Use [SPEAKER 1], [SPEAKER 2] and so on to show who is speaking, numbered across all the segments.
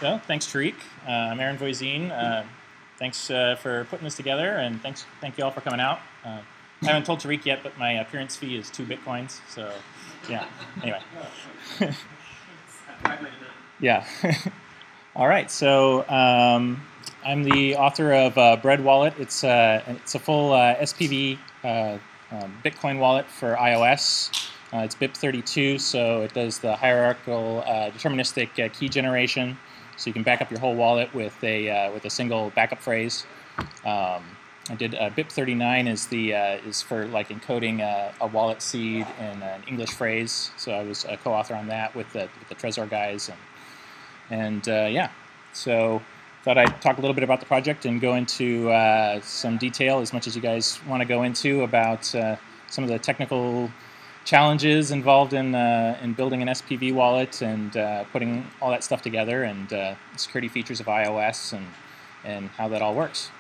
[SPEAKER 1] So, thanks, Tariq. I'm Aaron Voisine. Thanks for putting this together, and thank you all for coming out. I haven't told Tariq yet, but my appearance fee is 2 Bitcoins. So, yeah. Anyway. Yeah. All right. So, I'm the author of Breadwallet. It's a full SPV Bitcoin wallet for iOS. It's BIP32, so it does the hierarchical deterministic key generation. So you can back up your whole wallet with a single backup phrase. I did BIP39 is for like encoding a wallet seed in an English phrase. So I was a co-author on that with the Trezor guys, and yeah. So thought I'd talk a little bit about the project and go into some detail, as much as you guys want to go into, about some of the technical challenges involved in building an SPV wallet and putting all that stuff together, and security features of iOS and how that all works.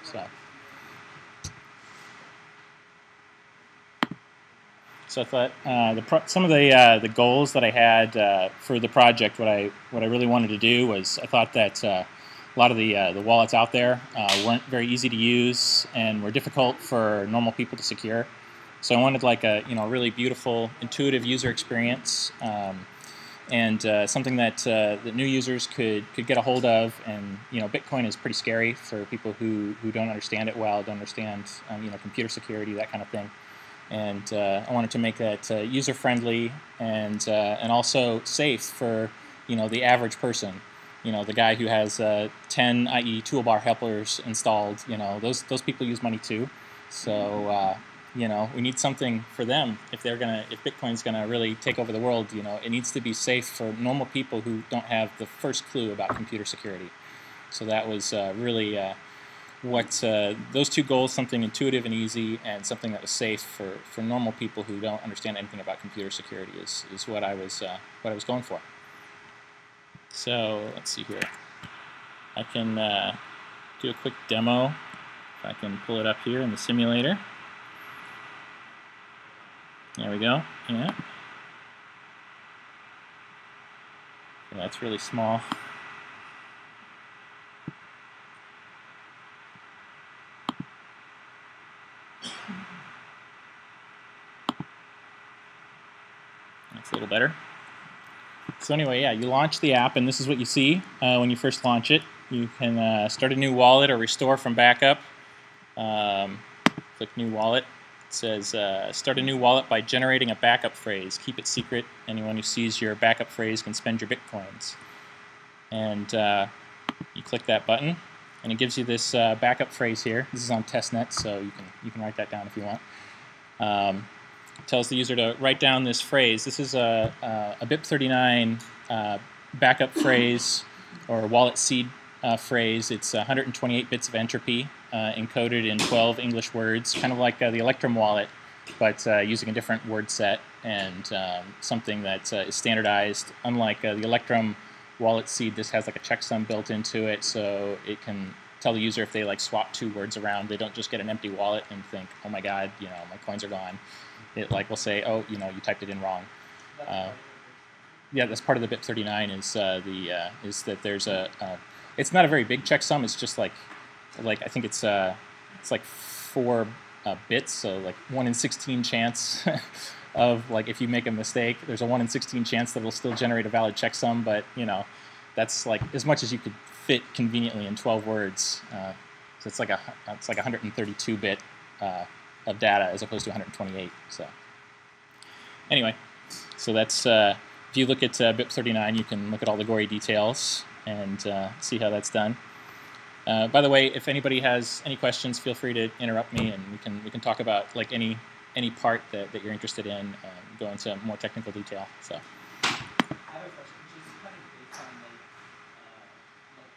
[SPEAKER 1] So I thought some of the goals that I had for the project, what I really wanted to do was, I thought that a lot of the wallets out there weren't very easy to use and were difficult for normal people to secure. So I wanted like a really beautiful, intuitive user experience, and something that new users could get a hold of. And Bitcoin is pretty scary for people who don't understand it well, don't understand computer security, that kind of thing. And I wanted to make that user friendly and also safe for the average person. The guy who has 10 IE toolbar helpers installed. Those people use money too. So we need something for them if Bitcoin's gonna really take over the world. It needs to be safe for normal people who don't have the first clue about computer security. So that was really what those two goals: something intuitive and easy, and something that was safe for normal people who don't understand anything about computer security is what I was going for. So let's see here. I can do a quick demo. If I can pull it up here in the simulator. There we go. Yeah. So that's really small. That's a little better. So anyway, yeah, you launch the app, and this is what you see when you first launch it. You can start a new wallet or restore from backup. Click New Wallet. It says start a new wallet by generating a backup phrase. Keep it secret. Anyone who sees your backup phrase can spend your Bitcoins. And you click that button, and it gives you this backup phrase here. This is on testnet, so you can write that down if you want. It tells the user to write down this phrase. This is a BIP39 backup phrase, or wallet seed phrase. It's 128 bits of entropy encoded in 12 English words, kind of like the Electrum wallet, but using a different word set, and something that is standardized. Unlike the Electrum wallet seed, this has like a checksum built into it, so it can tell the user if they swap 2 words around. They don't just get an empty wallet and think, oh my god, my coins are gone. It will say, oh, you typed it in wrong. Yeah, that's part of the BIP39 is that there's it's not a very big checksum. It's just like I think it's like 4 bits, so like 1 in 16 chance of if you make a mistake, there's a 1 in 16 chance that it'll still generate a valid checksum. But that's like as much as you could fit conveniently in 12 words. So it's like 132 bit of data as opposed to 128. So anyway, so that's if you look at BIP39, you can look at all the gory details and see how that's done. By the way, if anybody has any questions, feel free to interrupt me, and we can talk about any part that you're interested in, go into more technical detail. So.
[SPEAKER 2] I have a question, which is kind of based on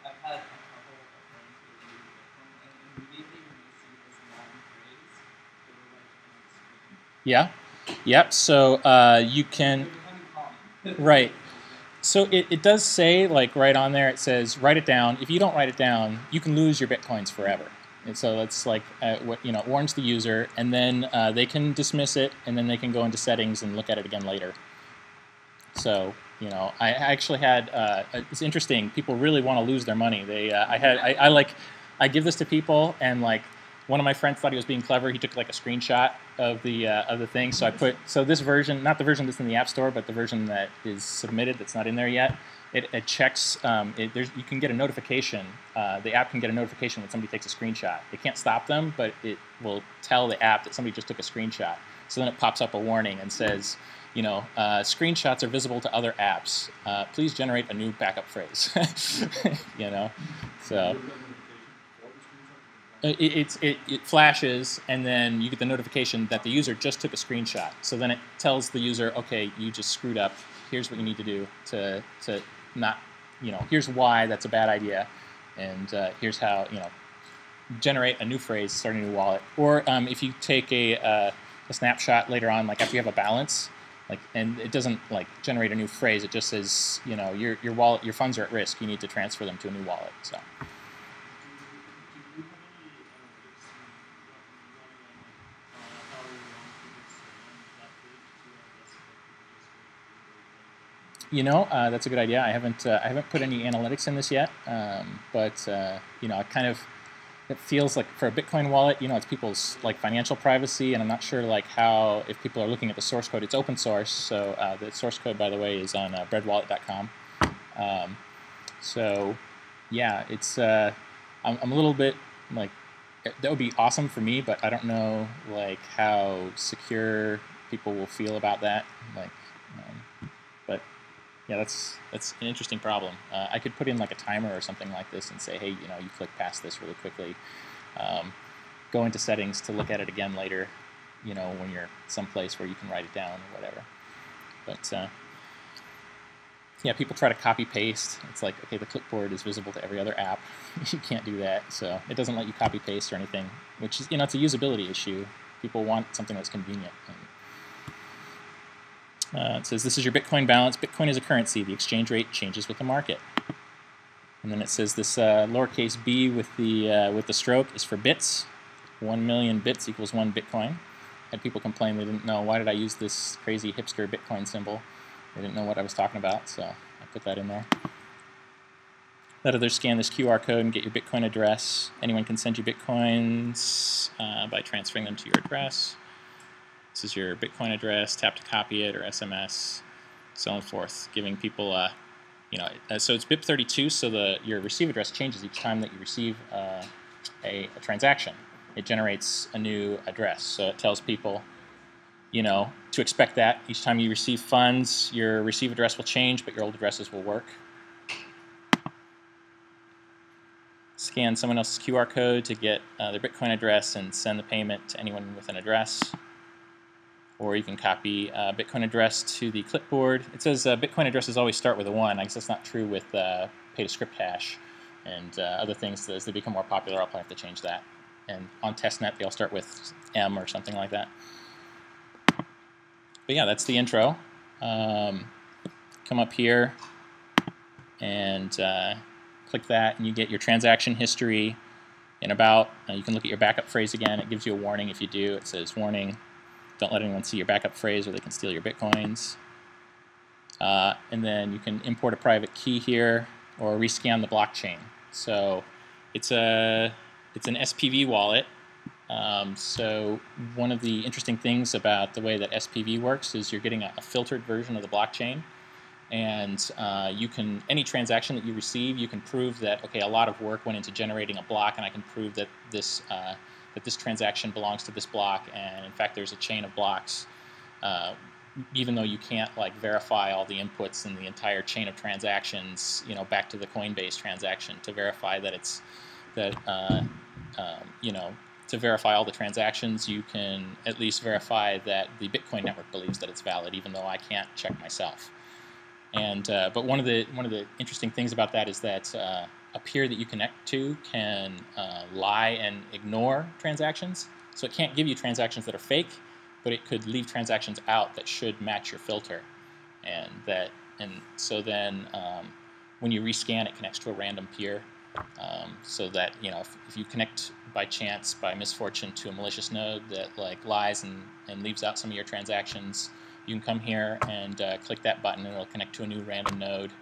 [SPEAKER 2] I've had a couple of friends who use Bitcoin, and immediately when they see this long phrase, they were like on the screen.
[SPEAKER 1] Yeah. Yep. So you can. Right. So it does say, right on there, it says write it down. If you don't write it down, you can lose your Bitcoins forever. And so that's warns the user, and then they can dismiss it, and then they can go into settings and look at it again later. So you know, I actually had it's interesting. People really want to lose their money. I give this to people, and like one of my friends thought he was being clever. He took like a screenshot of the thing. So I put this version, not the version that's in the App Store, but the version that is submitted that's not in there yet. It checks. You can get a notification. The app can get a notification when somebody takes a screenshot. It can't stop them, but it will tell the app that somebody just took a screenshot. So then it pops up a warning and says, you know, screenshots are visible to other apps. Please generate a new backup phrase. You know, so it flashes, and then you get the notification that the user just took a screenshot. So then it tells the user, okay, you just screwed up. Here's what you need to do to not, you know, here's why that's a bad idea, and here's how, you know, generate a new phrase, start a new wallet. Or if you take a snapshot later on, like after you have a balance, like, and it doesn't like generate a new phrase, it just says, you know, your wallet, your funds are at risk. You need to transfer them to a new wallet. So. You know, that's a good idea. I haven't put any analytics in this yet, but you know, it feels like for a Bitcoin wallet, you know, it's people's like financial privacy, and I'm not sure like how, if people are looking at the source code. It's open source, so the source code, by the way, is on breadwallet.com. So yeah, it's I'm a little bit like, that would be awesome for me, but I don't know like how secure people will feel about that. Like, but yeah, that's an interesting problem. I could put in like a timer or something like this and say, hey, you know, you click past this really quickly. Go into settings to look at it again later, you know, when you're someplace where you can write it down or whatever. But yeah, people try to copy paste. It's like, okay, the clipboard is visible to every other app. You can't do that, so it doesn't let you copy paste or anything, which is, you know, it's a usability issue. People want something that's convenient. It says, this is your Bitcoin balance. Bitcoin is a currency. The exchange rate changes with the market. And then it says this lowercase b with the stroke is for bits. 1 million bits equals 1 Bitcoin. Had people complain they didn't know, why did I use this crazy hipster Bitcoin symbol? They didn't know what I was talking about, so I put that in there. Let others scan this QR code and get your Bitcoin address. Anyone can send you Bitcoins by transferring them to your address. This is your Bitcoin address, tap to copy it, or SMS, so on and forth, giving people, you know, so it's BIP32, so your receive address changes each time that you receive a transaction. It generates a new address, so it tells people, you know, to expect that each time you receive funds, your receive address will change, but your old addresses will work. Scan someone else's QR code to get their Bitcoin address and send the payment to anyone with an address. Or you can copy Bitcoin address to the clipboard. It says Bitcoin addresses always start with a 1. I guess that's not true with pay-to-script hash and other things. As they become more popular, I'll probably have to change that. And on testnet, they all start with M or something like that. But yeah, that's the intro. Come up here and click that, and you get your transaction history in about. You can look at your backup phrase again. It gives you a warning if you do. It says, warning, don't let anyone see your backup phrase or they can steal your Bitcoins. And then you can import a private key here or rescan the blockchain. So it's an SPV wallet. So one of the interesting things about the way that SPV works is you're getting a filtered version of the blockchain. And you can, any transaction that you receive, you can prove that, okay, a lot of work went into generating a block, and I can prove that this transaction belongs to this block, and in fact there's a chain of blocks, even though you can't like verify all the inputs in the entire chain of transactions, you know, back to the Coinbase transaction to verify that it's you know, to verify all the transactions, you can at least verify that the Bitcoin network believes that it's valid, even though I can't check myself. And but one of the interesting things about that is that a peer that you connect to can lie and ignore transactions. So it can't give you transactions that are fake, but it could leave transactions out that should match your filter. And so then when you rescan, it connects to a random peer. So that, you know, if you connect by chance, by misfortune, to a malicious node that like lies and leaves out some of your transactions, you can come here and click that button, and it'll connect to a new random node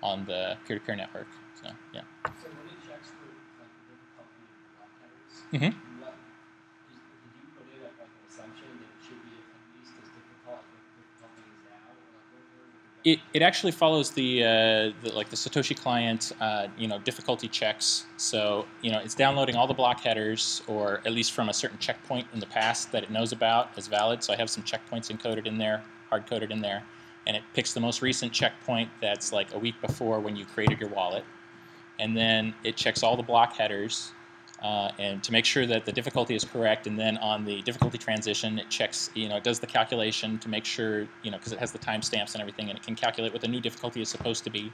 [SPEAKER 1] on the peer-to-peer network. So yeah.
[SPEAKER 2] So when it checks for like the difficulty of the block headers,
[SPEAKER 1] Mm-hmm.
[SPEAKER 2] did you put in like an assumption that it should be at least as difficult as what the difficulty is now, or like what
[SPEAKER 1] It actually follows the like the Satoshi client difficulty checks. So it's downloading all the block headers, or at least from a certain checkpoint in the past that it knows about as valid. So I have some checkpoints encoded in there, hard coded in there, and it picks the most recent checkpoint that's like a week before when you created your wallet, and then it checks all the block headers. And to make sure that the difficulty is correct, and then on the difficulty transition, it checks, it does the calculation to make sure, because it has the timestamps and everything, and it can calculate what the new difficulty is supposed to be,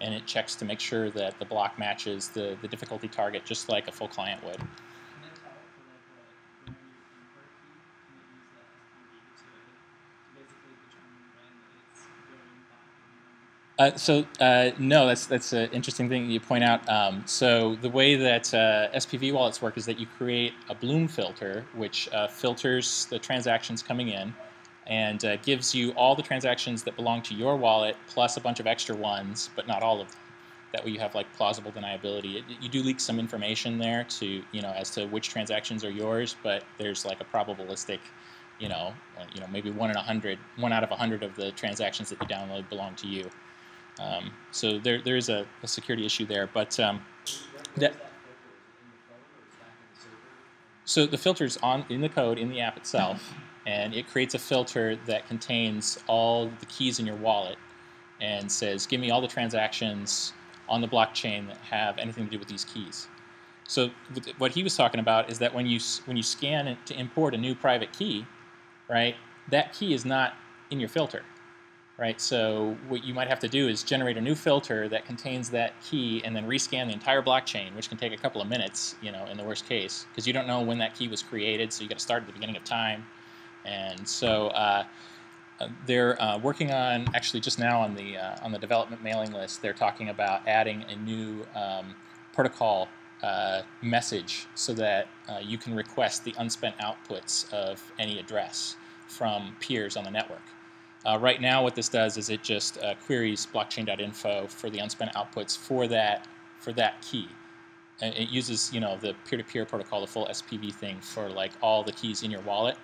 [SPEAKER 1] and it checks to make sure that the block matches the difficulty target, just like a full client would.
[SPEAKER 2] Can it tell for like when you import key, can it use the SPV to basically determine when it's going
[SPEAKER 1] No, that's an interesting thing that you point out. So the way that SPV wallets work is that you create a Bloom filter, which filters the transactions coming in, and gives you all the transactions that belong to your wallet plus a bunch of extra ones, but not all of them. That way you have like plausible deniability. You do leak some information there to as to which transactions are yours, but there's like a probabilistic. Maybe 1 out of 100 of the transactions that you download belong to you. So there is a security issue there, but so the filter's in the code in the app itself, and it creates a filter that contains all the keys in your wallet, and says, "Give me all the transactions on the blockchain that have anything to do with these keys." So what he was talking about is that when you scan it to import a new private key, right, that key is not in your filter. Right, so what you might have to do is generate a new filter that contains that key, and then rescan the entire blockchain, which can take a couple of minutes, in the worst case, because you don't know when that key was created. So you got to start at the beginning of time, and so they're working on, actually just now on the development mailing list, they're talking about adding a new protocol message so that you can request the unspent outputs of any address from peers on the network. Right now, what this does is it just queries blockchain.info for the unspent outputs for that key, and it uses the peer-to-peer protocol, the full SPV thing for like all the keys in your wallet.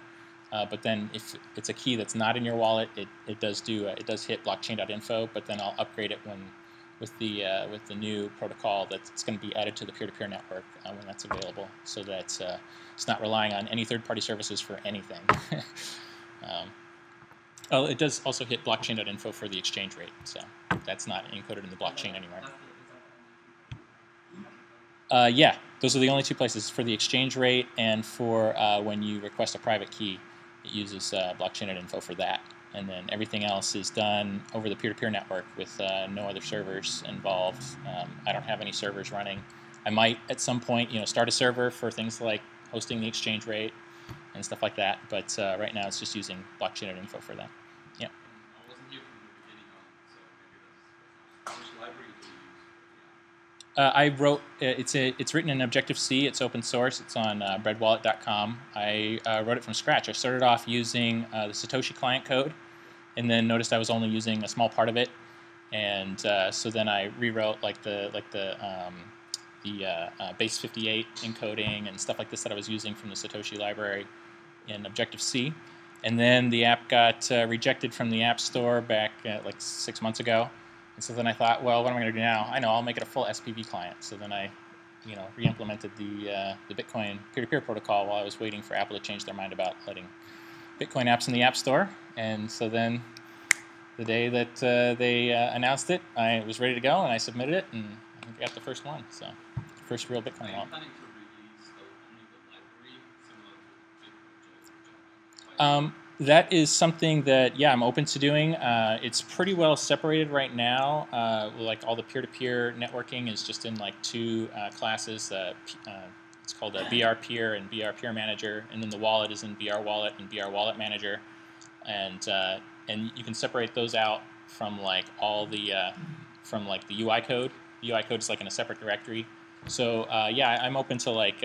[SPEAKER 1] But then if it's a key that's not in your wallet, it does hit blockchain.info. But then I'll upgrade it with the new protocol that's going to be added to the peer-to-peer network when that's available, so that it's not relying on any third-party services for anything. Oh, it does also hit blockchain.info for the exchange rate, so that's not encoded in the blockchain anymore. Yeah, those are the only two places for the exchange rate, and for when you request a private key, it uses blockchain.info for that. And then everything else is done over the peer-to-peer network with no other servers involved. I don't have any servers running. I might at some point, start a server for things like hosting the exchange rate and stuff like that, but right now it's just using blockchain.info for that. Yeah.
[SPEAKER 3] I wasn't here from the beginning on, so maybe that's which library do you use?
[SPEAKER 1] I wrote it's written in Objective-C. It's open source. It's on breadwallet.com. I wrote it from scratch. I started off using the Satoshi client code, and then noticed I was only using a small part of it, and so then I rewrote like the base 58 encoding and stuff like this that I was using from the Satoshi library in Objective-C. And then the app got rejected from the App Store back like 6 months ago. And so then I thought, well, what am I going to do now? I know, I'll make it a full SPV client. So then I, re-implemented the Bitcoin peer-to-peer protocol while I was waiting for Apple to change their mind about letting Bitcoin apps in the App Store. And so then the day that they announced it, I was ready to go, and I submitted it, and I think I got the first one. So first real Bitcoin wallet.
[SPEAKER 3] Planning to release only the library, similar to Jailbreak?
[SPEAKER 1] That is something that, I'm open to doing. It's pretty well separated right now. Like all the peer-to-peer networking is just in like two classes. It's called a BR Peer and BR Peer Manager, and then the wallet is in BR Wallet and BR Wallet Manager, and you can separate those out from like all the from like the UI code. The UI code is like in a separate directory. So I'm open to like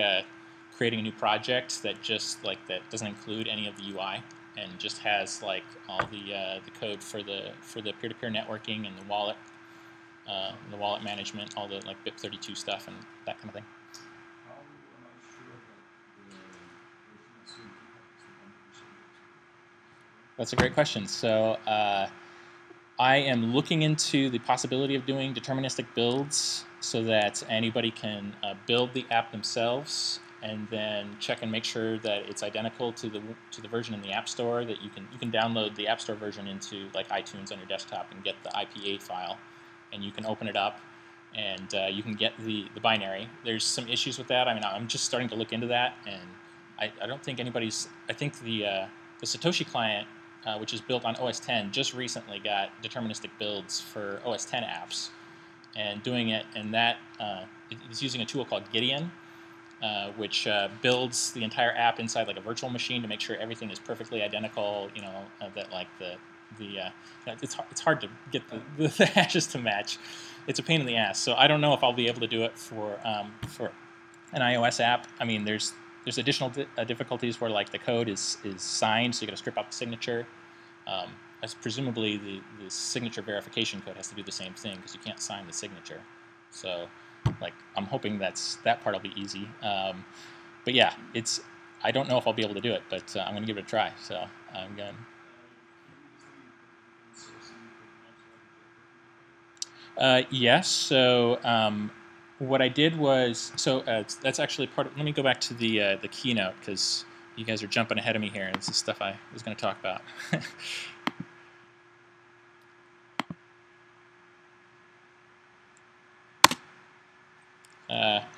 [SPEAKER 1] creating a new project that just like that doesn't include any of the UI. and just has like all the code for the peer-to-peer networking and the wallet management, all the like BIP32 stuff and that kind of thing.
[SPEAKER 3] How am I sure that the version is soon to have
[SPEAKER 1] That's a great question. So I am looking into the possibility of doing deterministic builds so that anybody can build the app themselves and then check and make sure that it's identical to the version in the App Store. That you can download the App Store version into like iTunes on your desktop and get the IPA file, and you can open it up and you can get the binary. There's some issues with that. I mean, I'm just starting to look into that, and I don't think anybody's. I think the Satoshi client, which is built on OS 10, just recently got deterministic builds for OS 10 apps, and doing it, and that it's using a tool called Gideon, which builds the entire app inside like a virtual machine to make sure everything is perfectly identical. You know, that like it's hard to get the hashes to match. It's a pain in the ass. So I don't know if I'll be able to do it for an iOS app. I mean, there's additional difficulties where like the code is signed, so you got to strip out the signature. As presumably the signature verification code has to do the same thing because you can't sign the signature. So like I'm hoping that part will be easy. But yeah, I don't know if I'll be able to do it, but I'm going to give it a try. So I'm going. Yes. So what I did was that's actually part of. Let me go back to the keynote because you guys are jumping ahead of me here, and this is stuff I was going to talk about.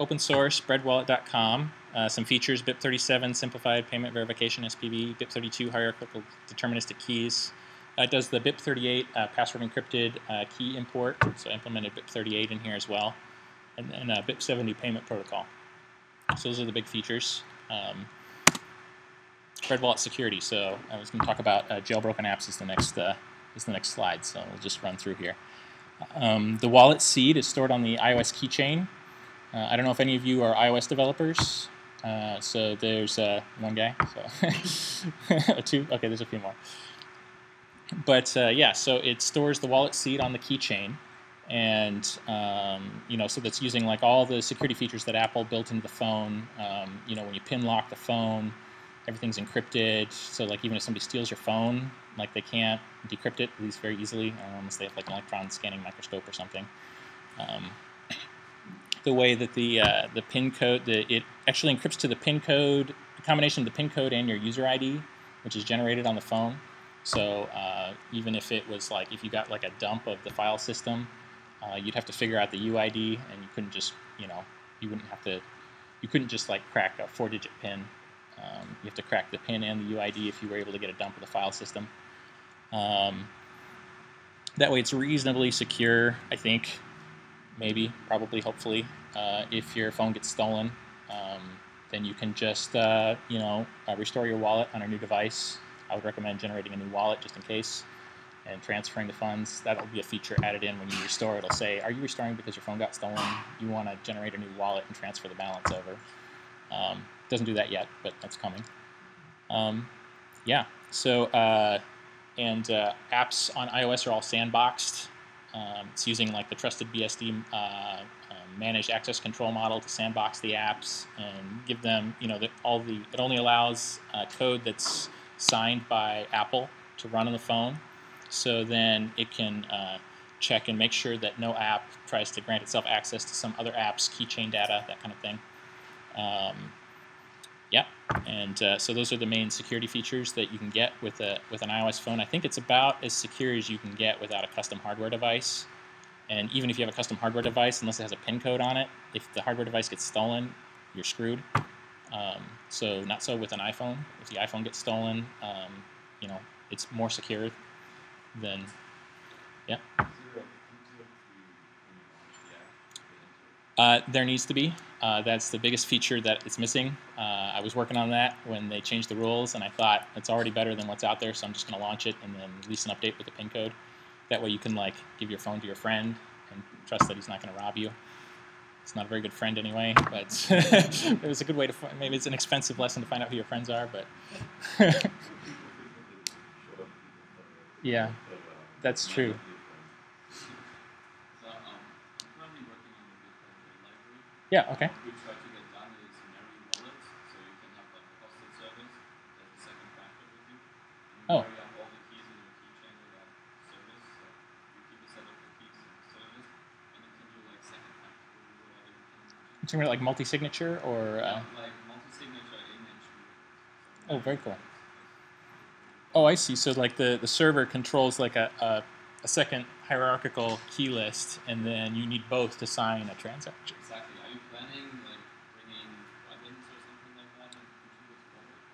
[SPEAKER 1] Open source, breadwallet.com. Some features: BIP37 simplified payment verification SPV, BIP32 hierarchical deterministic keys. It does the BIP38 password encrypted key import, so I implemented BIP38 in here as well, and then BIP70 payment protocol. So those are the big features. Breadwallet security. So I was going to talk about jailbroken apps is the next slide. So we'll just run through here. The wallet seed is stored on the iOS keychain. I don't know if any of you are iOS developers. So there's one guy. So two. Okay, there's a few more. But yeah, so it stores the wallet seed on the keychain, and so that's using like all the security features that Apple built into the phone. When you pin lock the phone, everything's encrypted. So like even if somebody steals your phone, like they can't decrypt it at least very easily unless they have like an electron scanning microscope or something. The way that the PIN code, it actually encrypts to the PIN code, a combination of the PIN code and your user ID, which is generated on the phone. So even if it was like, if you got like a dump of the file system, you'd have to figure out the UID, and you couldn't just, you couldn't just like crack a 4-digit PIN. You have to crack the PIN and the UID if you were able to get a dump of the file system. That way it's reasonably secure, I think. Maybe, probably, hopefully. If your phone gets stolen, then you can just, restore your wallet on a new device. I would recommend generating a new wallet just in case, and transferring the funds. That'll be a feature added in when you restore. It'll say, are you restoring because your phone got stolen? You want to generate a new wallet and transfer the balance over. Doesn't do that yet, but that's coming. Yeah, so, apps on iOS are all sandboxed. It's using like the trusted BSD managed access control model to sandbox the apps and give them, it only allows code that's signed by Apple to run on the phone. So then it can check and make sure that no app tries to grant itself access to some other app's keychain data, that kind of thing. Yeah, and so those are the main security features that you can get with an iOS phone. I think it's about as secure as you can get without a custom hardware device. And even if you have a custom hardware device, unless it has a PIN code on it, if the hardware device gets stolen, you're screwed. So not so with an iPhone. If the iPhone gets stolen, it's more secure than, yeah. There needs to be. That's the biggest feature that it's missing. I was working on that when they changed the rules, and I thought it's already better than what's out there, so I'm just going to launch it and then release an update with the PIN code. That way you can like give your phone to your friend and trust that he's not going to rob you. It's not a very good friend anyway, but it was a good way to. Maybe it's an expensive lesson to find out who your friends are, but Yeah, that's true.
[SPEAKER 3] So I'm currently working on the Bitcoin library.
[SPEAKER 1] Yeah. Okay.
[SPEAKER 3] What we try to get done is marry wallets, so you can have like a hosted service as a second factor with you, and
[SPEAKER 1] Oh,
[SPEAKER 3] marry up all the keys in your keychain with that service. So you keep a set of the keys in the service, and it can do like second factor with you, whatever you can imagine.
[SPEAKER 1] something like multi-signature or.
[SPEAKER 3] Yeah, like multi-signature image. So
[SPEAKER 1] Oh, very
[SPEAKER 3] marrying
[SPEAKER 1] cool.
[SPEAKER 3] wallets.
[SPEAKER 1] Oh, I see. So like the server controls like a second hierarchical key list, and then you need both to sign a transaction.
[SPEAKER 3] Exactly. Are you planning like bringing plugins or something like that into this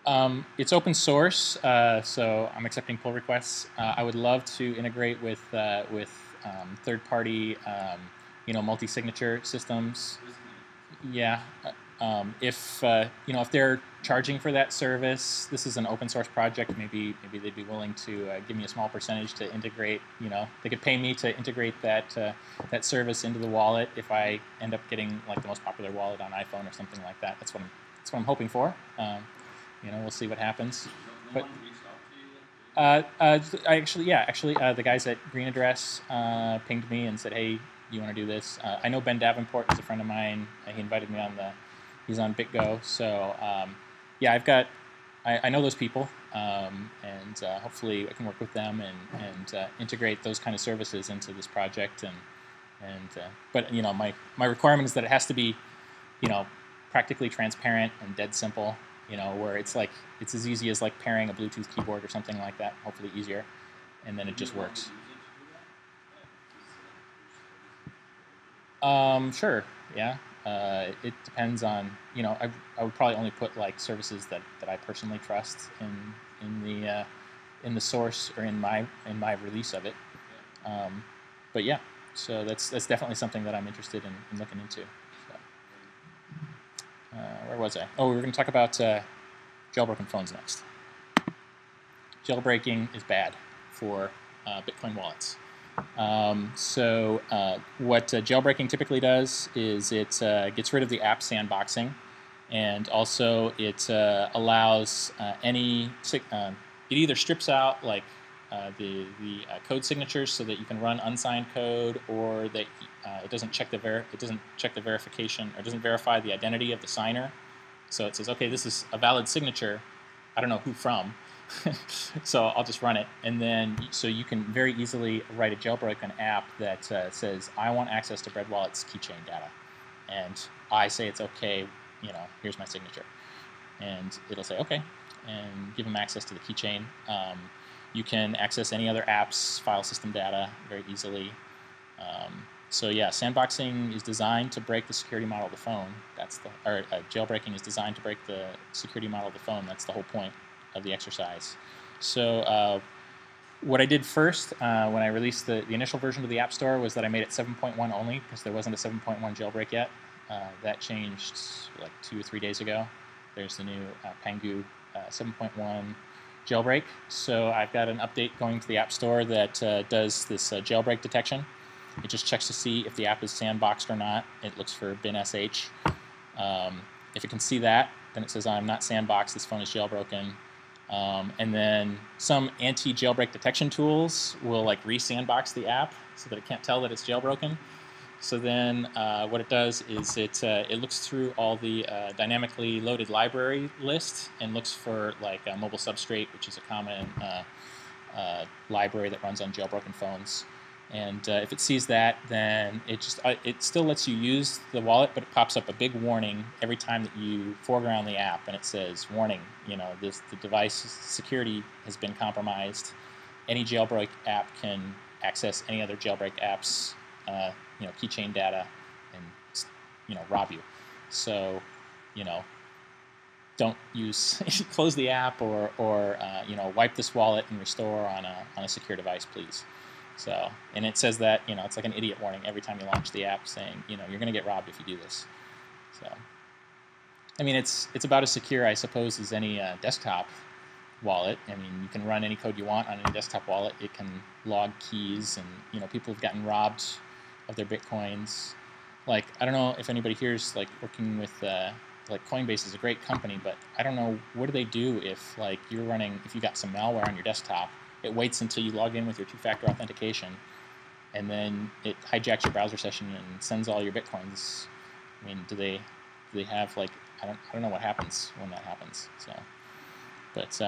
[SPEAKER 3] project?
[SPEAKER 1] It's open source, so I'm accepting pull requests. I would love to integrate with third-party, multi-signature systems. Yeah. If if they're charging for that service, this is an open source project. Maybe they'd be willing to give me a small percentage to integrate. They could pay me to integrate that service into the wallet if I end up getting like the most popular wallet on iPhone or something like that. That's what I'm hoping for. We'll see what happens.
[SPEAKER 3] No
[SPEAKER 1] But
[SPEAKER 3] one reached out to you?
[SPEAKER 1] the guys at Green Address pinged me and said, "Hey, you want to do this?" I know Ben Davenport is a friend of mine. He invited me on he's on BitGo. So I know those people, and hopefully I can work with them and integrate those kind of services into this project. But my requirement is that it has to be, practically transparent and dead simple. Where it's like it's as easy as like pairing a Bluetooth keyboard or something like that. Hopefully easier, and then it just works. Sure. Yeah. It depends on I would probably only put like services that I personally trust in the source or in my release of it. But yeah, so that's definitely something that I'm interested in looking into. So, where was I? Oh, we were going to talk about jailbroken phones next. Jailbreaking is bad for Bitcoin wallets. What jailbreaking typically does is it gets rid of the app sandboxing, and also it allows it either strips out like the code signatures so that you can run unsigned code, or that it doesn't check the verification, or doesn't verify the identity of the signer. So it says, okay, this is a valid signature. I don't know who from. So I'll just run it, and then so you can very easily write a jailbroken app that says, I want access to Breadwallet's keychain data, and I say it's okay, here's my signature, and it'll say okay, and give them access to the keychain. You can access any other app's file system data very easily. Sandboxing is designed to break the security model of the phone. Jailbreaking is designed to break the security model of the phone. That's the whole point of the exercise. So what I did first when I released the initial version to the App Store was that I made it 7.1 only, because there wasn't a 7.1 jailbreak yet. That changed like 2 or 3 days ago. There's the new Pangu 7.1 jailbreak. So I've got an update going to the App Store that does this jailbreak detection. It just checks to see if the app is sandboxed or not. It looks for bin sh. If it can see that, then it says, I'm not sandboxed, this phone is jailbroken. And then some anti-jailbreak detection tools will like re-sandbox the app so that it can't tell that it's jailbroken. So then what it does is it looks through all the dynamically loaded library list and looks for like a mobile substrate, which is a common library that runs on jailbroken phones. And if it sees that, then it still lets you use the wallet, but it pops up a big warning every time that you foreground the app, and it says, warning, the device security has been compromised. Any jailbreak app can access any other jailbreak app's keychain data and rob you. So don't close the app or wipe this wallet and restore on a secure device, please. So, and it says that, it's like an idiot warning every time you launch the app saying, you're going to get robbed if you do this. So, I mean, it's about as secure, I suppose, as any desktop wallet. I mean, you can run any code you want on any desktop wallet. It can log keys, and, people have gotten robbed of their Bitcoins. Like, I don't know if anybody here is, like, working with, like, Coinbase is a great company, but I don't know, what do they do if, like, if you got some malware on your desktop, it waits until you log in with your two-factor authentication, and then it hijacks your browser session and sends all your Bitcoins. I mean, do they have, like, I don't know what happens when that happens. So, but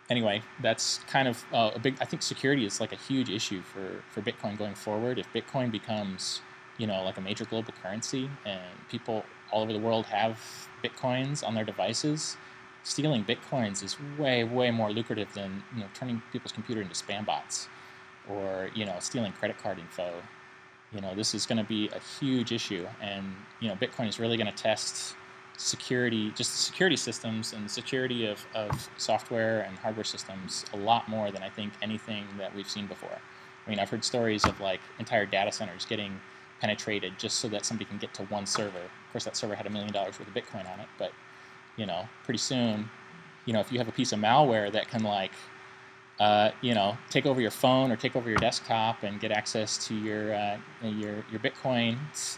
[SPEAKER 1] anyway, that's kind of a big. I think security is like a huge issue for Bitcoin going forward. If Bitcoin becomes, like a major global currency, and people all over the world have Bitcoins on their devices, stealing Bitcoins is way more lucrative than turning people's computer into spam bots, or stealing credit card info. This is going to be a huge issue, and Bitcoin is really going to test security, just the security systems and the security of software and hardware systems a lot more than I think anything that we've seen before. I mean, I've heard stories of like entire data centers getting penetrated just so that somebody can get to one server. Of course, that server had $1 million worth of Bitcoin on it, but pretty soon, if you have a piece of malware that can like take over your phone or take over your desktop and get access to your Bitcoins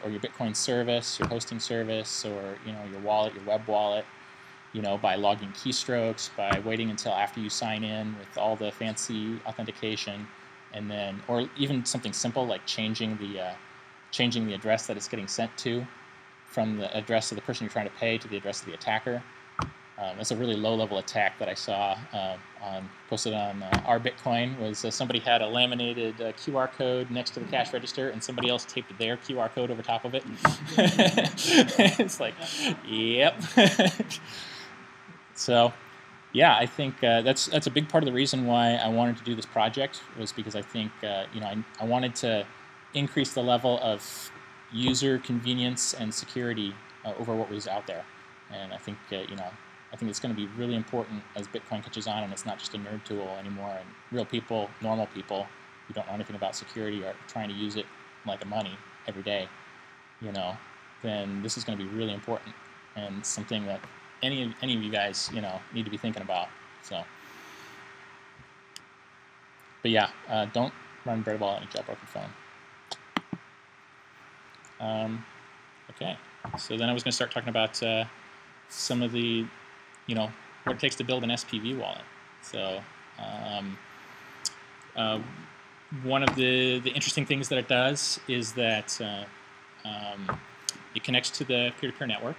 [SPEAKER 1] or your Bitcoin service, your hosting service, or your wallet, your web wallet, by logging keystrokes, by waiting until after you sign in with all the fancy authentication, and then, or even something simple like changing the address that it's getting sent to from the address of the person you're trying to pay to the address of the attacker. That's a really low-level attack that I saw posted on our Bitcoin. Was somebody had a laminated QR code next to the cash register, and somebody else taped their QR code over top of it. It's like, yep. So, yeah, I think that's a big part of the reason why I wanted to do this project, was because I think I wanted to increase the level of user convenience and security over what was out there, and I think I think it's going to be really important as Bitcoin catches on, and it's not just a nerd tool anymore, and real people, normal people who don't know anything about security are trying to use it like a money every day, then this is going to be really important, and something that any of you guys, need to be thinking about. So, but yeah, don't run Breadwallet on a jailbroken phone. Okay, so then I was going to start talking about some of the what it takes to build an SPV wallet. So one of the interesting things that it does is that it connects to the peer-to-peer network,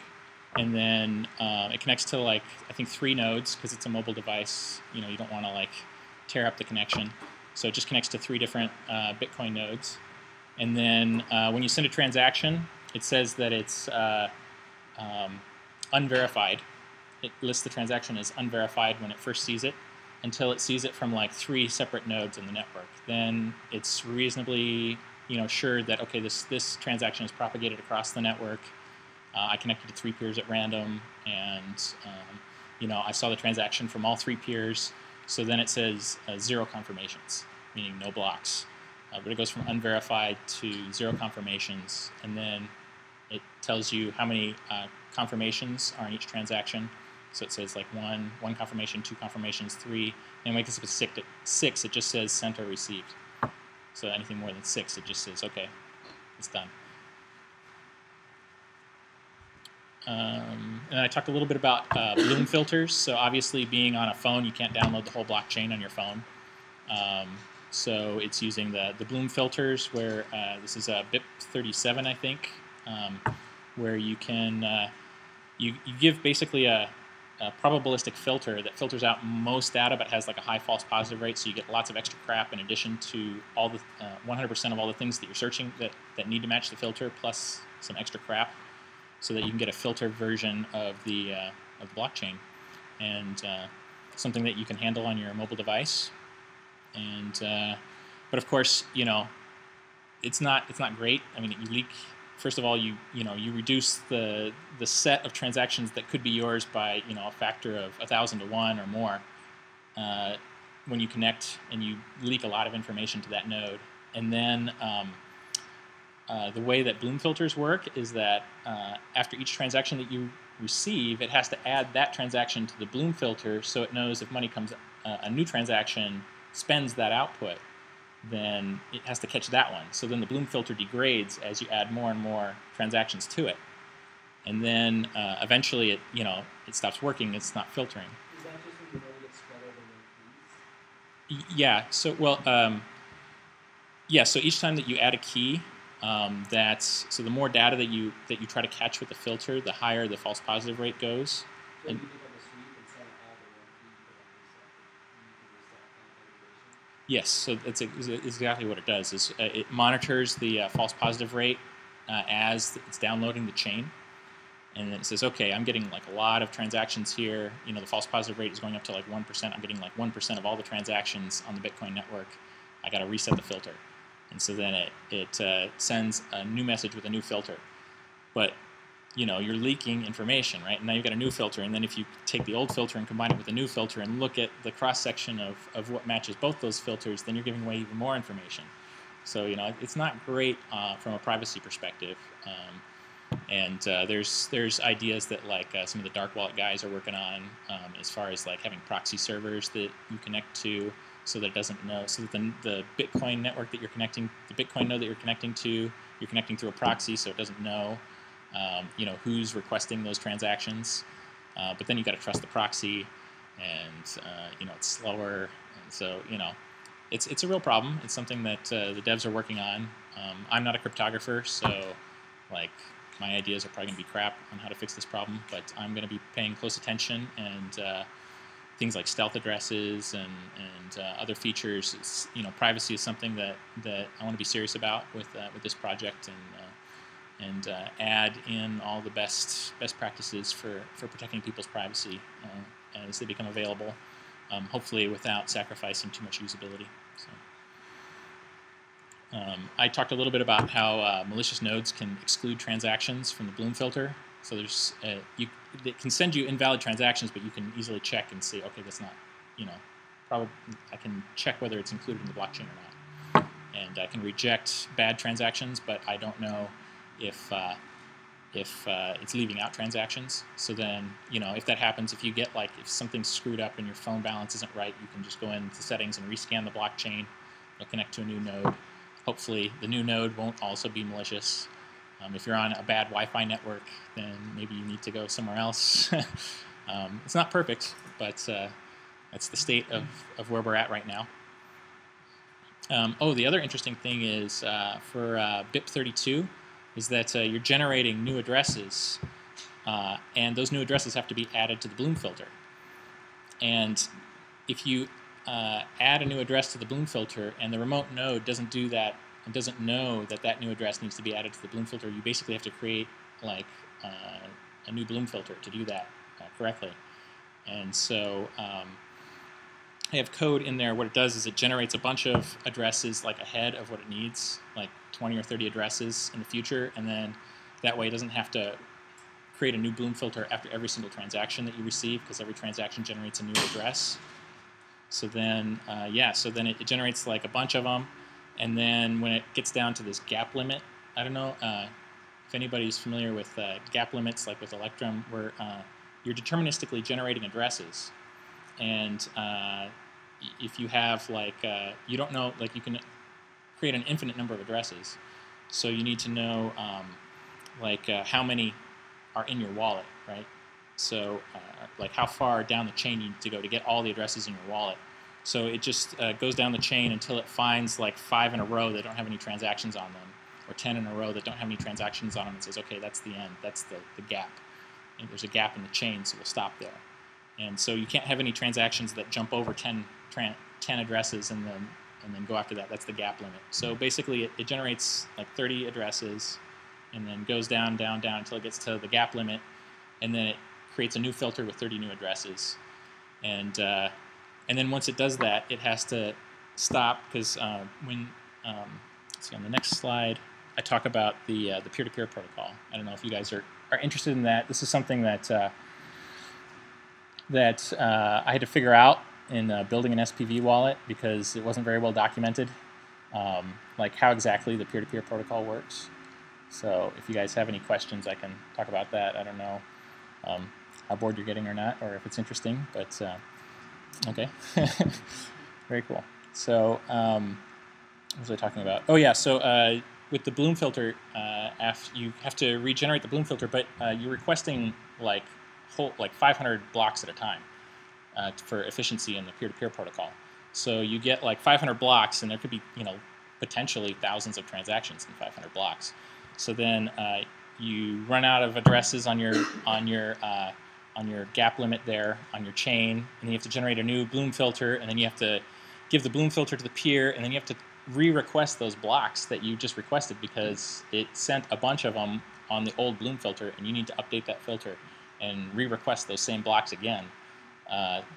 [SPEAKER 1] and then it connects to, like, I think 3 nodes, because it's a mobile device. You don't want to like tear up the connection, so it just connects to 3 different Bitcoin nodes. And then when you send a transaction, it says that it's unverified. It lists the transaction as unverified when it first sees it, until it sees it from like 3 separate nodes in the network. Then it's reasonably, sure that, okay, this transaction is propagated across the network. I connected to 3 peers at random, and I saw the transaction from all 3 peers. So then it says 0 confirmations, meaning no blocks. But it goes from unverified to 0 confirmations, and then it tells you how many confirmations are in each transaction. So it says like one confirmation, 2 confirmations, 3, and when it gets up to 6, it just says sent or received. So anything more than 6, it just says, okay, it's done. And I talked a little bit about bloom filters. So obviously, being on a phone, you can't download the whole blockchain on your phone. So it's using the bloom filters, where this is a BIP37, I think, where you can you give basically a probabilistic filter that filters out most data, but has like a high false positive rate, so you get lots of extra crap in addition to all the 100% of all the things that you're searching that need to match the filter, plus some extra crap, so that you can get a filtered version of the blockchain, and something that you can handle on your mobile device. And but of course, it's not great. I mean, you leak. First of all, you reduce the set of transactions that could be yours by a factor of 1,000 to 1 or more when you connect, and you leak a lot of information to that node. And then the way that bloom filters work is that after each transaction that you receive, it has to add that transaction to the bloom filter, so it knows if money comes, a new transaction spends that output, then it has to catch that one. So then the bloom filter degrades as you add more and more transactions to it, and then eventually it stops working. It's not filtering.
[SPEAKER 2] Is that just when you know it gets spread over
[SPEAKER 1] Yeah. So yeah. So each time that you add a key, so the more data that you try to catch with the filter, the higher the false positive rate goes.
[SPEAKER 2] So
[SPEAKER 1] And
[SPEAKER 2] you pick up a sweep and set all the one key, you can reset. You can reset that configuration.
[SPEAKER 1] yes, so it's exactly what it does. Is it monitors the false positive rate as it's downloading the chain, and then it says, okay, I'm getting like a lot of transactions here. You know, the false positive rate is going up to like 1%. I'm getting like 1% of all the transactions on the Bitcoin network. I got to reset the filter, and so then it sends a new message with a new filter. But you know, you're leaking information, right? And now you've got a new filter, and then if you take the old filter and combine it with the new filter and look at the cross-section of what matches both those filters, then you're giving away even more information. So, you know, it's not great from a privacy perspective. And there's ideas that like some of the dark wallet guys are working on as far as like having proxy servers that you connect to so that it doesn't know, so that the Bitcoin network that you're connecting, the Bitcoin node that you're connecting to, you're connecting through a proxy so it doesn't know you know, who's requesting those transactions. But then you got to trust the proxy, and you know, it's slower, and so you know, it's a real problem. It's something that the devs are working on. I'm not a cryptographer, so like my ideas are probably going to be crap on how to fix this problem, but I'm going to be paying close attention, and things like stealth addresses and other features. You know, privacy is something that I want to be serious about with this project, and add in all the best practices for protecting people's privacy as they become available, hopefully without sacrificing too much usability. So, I talked a little bit about how malicious nodes can exclude transactions from the Bloom filter. So there's it can send you invalid transactions, but you can easily check and see, okay, that's not, you know, probably I can check whether it's included in the blockchain or not, and I can reject bad transactions, but I don't know if it's leaving out transactions. So then, you know, if that happens, if you get like, if something's screwed up and your phone balance isn't right, you can just go into settings and rescan the blockchain. It'll connect to a new node. Hopefully the new node won't also be malicious. If you're on a bad Wi-Fi network, then maybe you need to go somewhere else. It's not perfect, but that's the state of where we're at right now. The other interesting thing is for BIP32 is that you're generating new addresses, and those new addresses have to be added to the Bloom filter. And if you add a new address to the Bloom filter and the remote node doesn't do that and doesn't know that that new address needs to be added to the Bloom filter, you basically have to create like a new Bloom filter to do that correctly. And so I have code in there. What it does is it generates a bunch of addresses like ahead of what it needs, like 20 or 30 addresses in the future, and then that way it doesn't have to create a new Bloom filter after every single transaction that you receive, because every transaction generates a new address. So then, so then it generates like a bunch of them, and then when it gets down to this gap limit, I don't know if anybody's familiar with gap limits, like with Electrum, where you're deterministically generating addresses, and if you have like, you don't know, like you can create an infinite number of addresses, so you need to know how many are in your wallet, right? So like how far down the chain you need to go to get all the addresses in your wallet. So it just goes down the chain until it finds like 5 in a row that don't have any transactions on them, or 10 in a row that don't have any transactions on them, and says, okay, that's the end, that's the gap. And there's a gap in the chain, so we'll stop there. And so you can't have any transactions that jump over 10 addresses and then go after that. That's the gap limit. So basically it generates like 30 addresses and then goes down until it gets to the gap limit, and then it creates a new filter with 30 new addresses. And then once it does that, it has to stop, because when let's see, on the next slide, I talk about the peer-to-peer protocol. I don't know if you guys are interested in that. This is something that I had to figure out in building an SPV wallet, because it wasn't very well documented, like how exactly the peer-to-peer protocol works. So if you guys have any questions, I can talk about that. I don't know how bored you're getting or not, or if it's interesting, but okay. Very cool. So what was I talking about? Oh yeah, so with the Bloom filter, you have to regenerate the Bloom filter, but you're requesting like 500 blocks at a time for efficiency in the peer-to-peer protocol. So you get like 500 blocks, and there could be, potentially thousands of transactions in 500 blocks. So then you run out of addresses on your gap limit there on your chain, and then you have to generate a new Bloom filter, and then you have to give the Bloom filter to the peer, and then you have to re-request those blocks that you just requested because it sent a bunch of them on the old Bloom filter, and you need to update that filter and re-request those same blocks again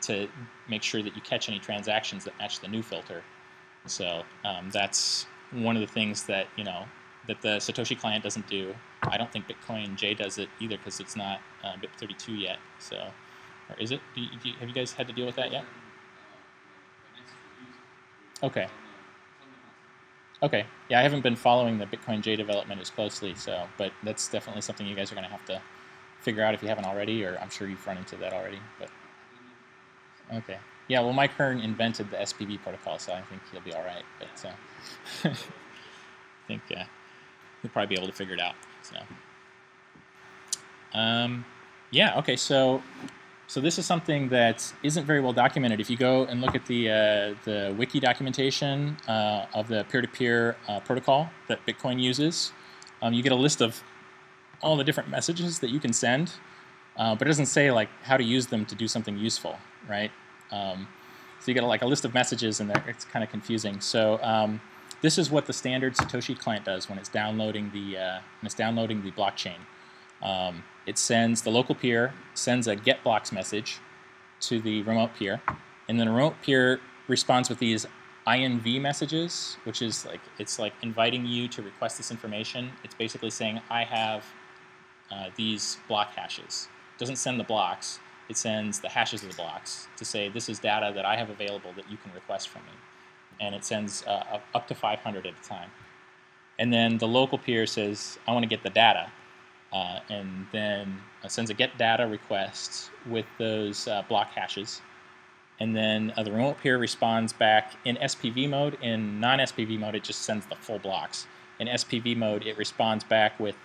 [SPEAKER 1] to make sure that you catch any transactions that match the new filter. So that's one of the things that that the Satoshi client doesn't do. I don't think Bitcoin J does it either because it's not BIP32 yet. So, or is it? Have you guys had to deal with that yet? Okay. Okay. Yeah, I haven't been following the Bitcoin J development as closely, so but that's definitely something you guys are going to have to figure out if you haven't already, or I'm sure you've run into that already. But okay. Yeah, well, Mike Hearn invented the SPV protocol, so I think he'll be all right. But I think he'll probably be able to figure it out. So, yeah, okay. So this is something that isn't very well documented. If you go and look at the wiki documentation of the peer-to-peer protocol that Bitcoin uses, you get a list of all the different messages that you can send, but it doesn't say like how to use them to do something useful, right? So you get like a list of messages, and it's kind of confusing. So this is what the standard Satoshi client does when it's downloading the blockchain. It sends the local peer sends a get blocks message to the remote peer, and then the remote peer responds with these INV messages, which is it's like inviting you to request this information. It's basically saying I have these block hashes. It doesn't send the blocks. It sends the hashes of the blocks to say this is data that I have available that you can request from me. And it sends up to 500 at a time. And then the local peer says, I want to get the data. And then sends a get data request with those block hashes. And then the remote peer responds back in SPV mode. In non-SPV mode, it just sends the full blocks. In SPV mode, it responds back with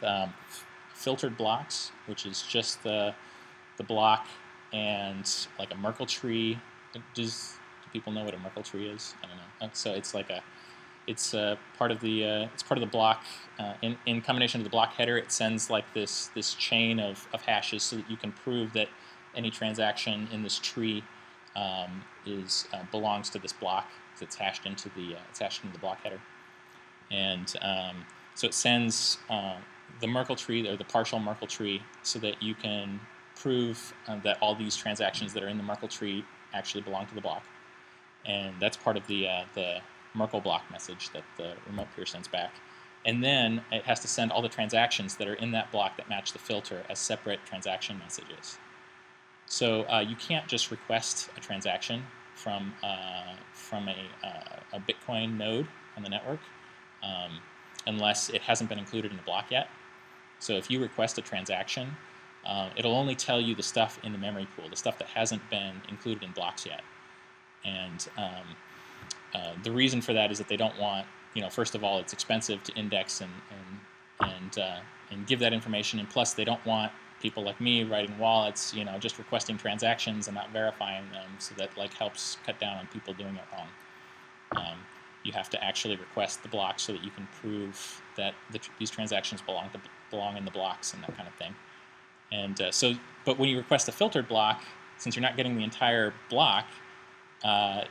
[SPEAKER 1] filtered blocks, which is just the block and like a Merkle tree. Do people know what a Merkle tree is? I don't know. So it's like it's part of the block. In combination with the block header, it sends like this chain of hashes so that you can prove that any transaction in this tree belongs to this block. So it's hashed into the block header, and so it sends the Merkle tree or the partial Merkle tree so that you can prove that all these transactions that are in the Merkle tree actually belong to the block, and that's part of the Merkle block message that the remote peer sends back. And then it has to send all the transactions that are in that block that match the filter as separate transaction messages. So you can't just request a transaction from a Bitcoin node on the network unless it hasn't been included in the block yet. So if you request a transaction, it'll only tell you the stuff in the memory pool, the stuff that hasn't been included in blocks yet. And the reason for that is that they don't want, first of all, it's expensive to index and give that information, and plus they don't want people like me writing wallets, just requesting transactions and not verifying them, so that helps cut down on people doing it wrong. You have to actually request the block so that you can prove that these transactions belong in the blocks and that kind of thing. And but when you request a filtered block, since you're not getting the entire block,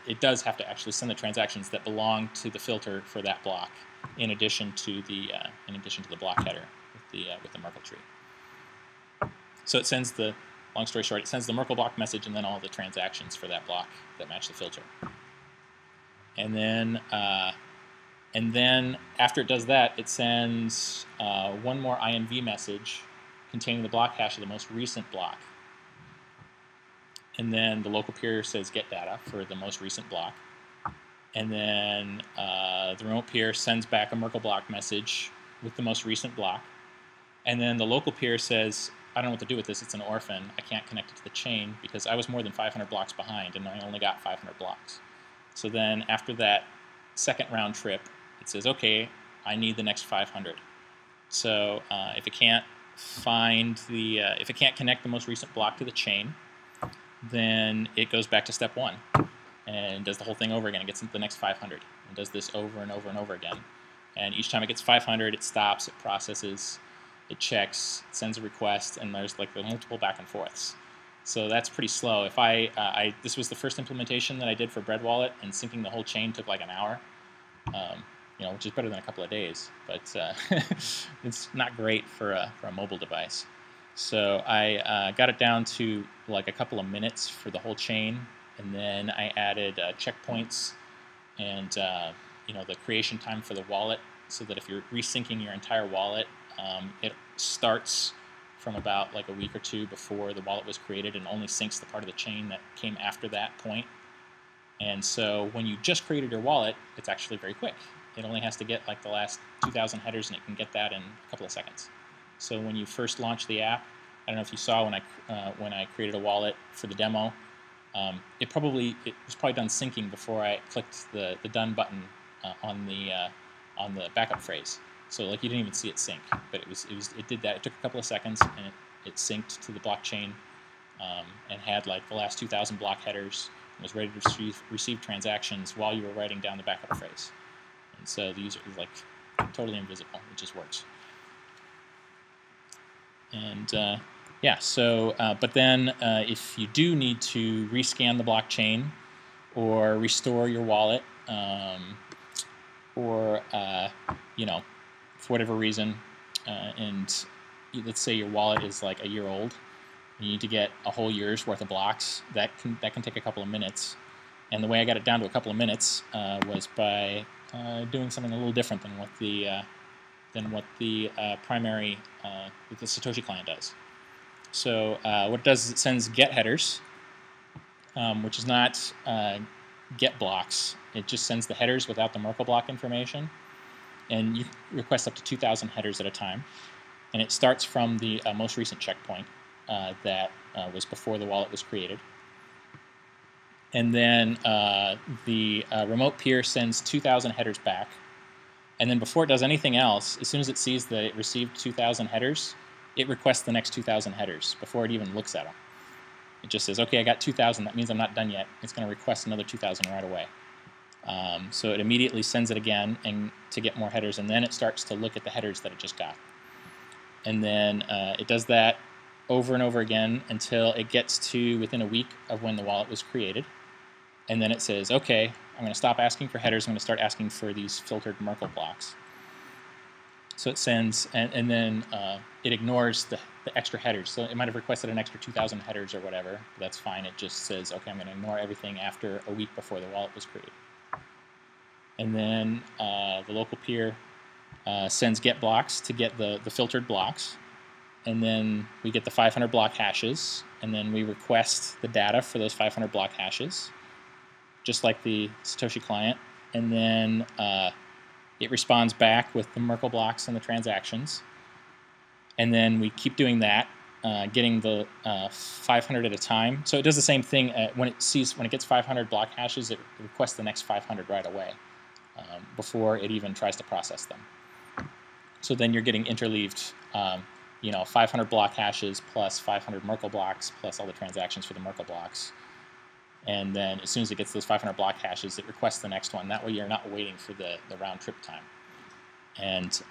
[SPEAKER 1] it does have to actually send the transactions that belong to the filter for that block, in addition to the block header with the Merkle tree. So it sends long story short, it sends the Merkle block message and then all the transactions for that block that match the filter. And then after it does that, it sends one more INV message containing the block hash of the most recent block. And then the local peer says get data for the most recent block. And then the remote peer sends back a Merkle block message with the most recent block. And then the local peer says, I don't know what to do with this, it's an orphan, I can't connect it to the chain because I was more than 500 blocks behind and I only got 500 blocks. So then after that second round trip, it says, okay, I need the next 500. So if it can't if it can't connect the most recent block to the chain, then it goes back to step one. and does the whole thing over again. It gets into the next 500 and does this over and over and over again. And each time it gets 500, it stops, it processes, it checks, it sends a request, and there's like the multiple back and forths. So that's pretty slow. If this was the first implementation that I did for Breadwallet, and syncing the whole chain took like an hour, which is better than a couple of days, but it's not great for a mobile device. So I got it down to like a couple of minutes for the whole chain, and then I added checkpoints and the creation time for the wallet, so that if you're resyncing your entire wallet, it starts from about like a week or two before the wallet was created and only syncs the part of the chain that came after that point. And so when you just created your wallet, it's actually very quick. It only has to get like the last 2,000 headers, and it can get that in a couple of seconds. So when you first launch the app, I don't know if you saw when I created a wallet for the demo, it was probably done syncing before I clicked the done button on the backup phrase. So like you didn't even see it sync, but it did that. It took a couple of seconds, and it synced to the blockchain and had like the last 2,000 block headers, and was ready to receive transactions while you were writing down the backup phrase. And so the user is like totally invisible. It just works. And but then if you do need to rescan the blockchain or restore your wallet, or for whatever reason, and let's say your wallet is like a year old, and you need to get a whole year's worth of blocks, that can take a couple of minutes. And the way I got it down to a couple of minutes was by doing something a little different than what the primary the Satoshi client does. So what it does is it sends get headers, which is not get blocks. It just sends the headers without the Merkle block information, and you request up to 2,000 headers at a time. And it starts from the most recent checkpoint that was before the wallet was created. And then the remote peer sends 2,000 headers back. And then before it does anything else, as soon as it sees that it received 2,000 headers, it requests the next 2,000 headers before it even looks at them. It just says, okay, I got 2,000. That means I'm not done yet. It's going to request another 2,000 right away. So it immediately sends it again to get more headers, and then it starts to look at the headers that it just got. And then it does that over and over again until it gets to within a week of when the wallet was created. And then it says, okay, I'm going to stop asking for headers. I'm going to start asking for these filtered Merkle blocks. So it sends, and then it ignores the extra headers. So it might have requested an extra 2,000 headers or whatever. But that's fine. It just says, okay, I'm going to ignore everything after a week before the wallet was created. And then the local peer sends get blocks to get the filtered blocks. And then we get the 500 block hashes. And then we request the data for those 500 block hashes, just like the Satoshi client. And then it responds back with the Merkle blocks and the transactions. And then we keep doing that, getting the 500 at a time. So it does the same thing when it gets 500 block hashes, it requests the next 500 right away before it even tries to process them. So then you're getting interleaved 500 block hashes plus 500 Merkle blocks plus all the transactions for the Merkle blocks. And then as soon as it gets those 500 block hashes, it requests the next one. That way you're not waiting for the round trip time. And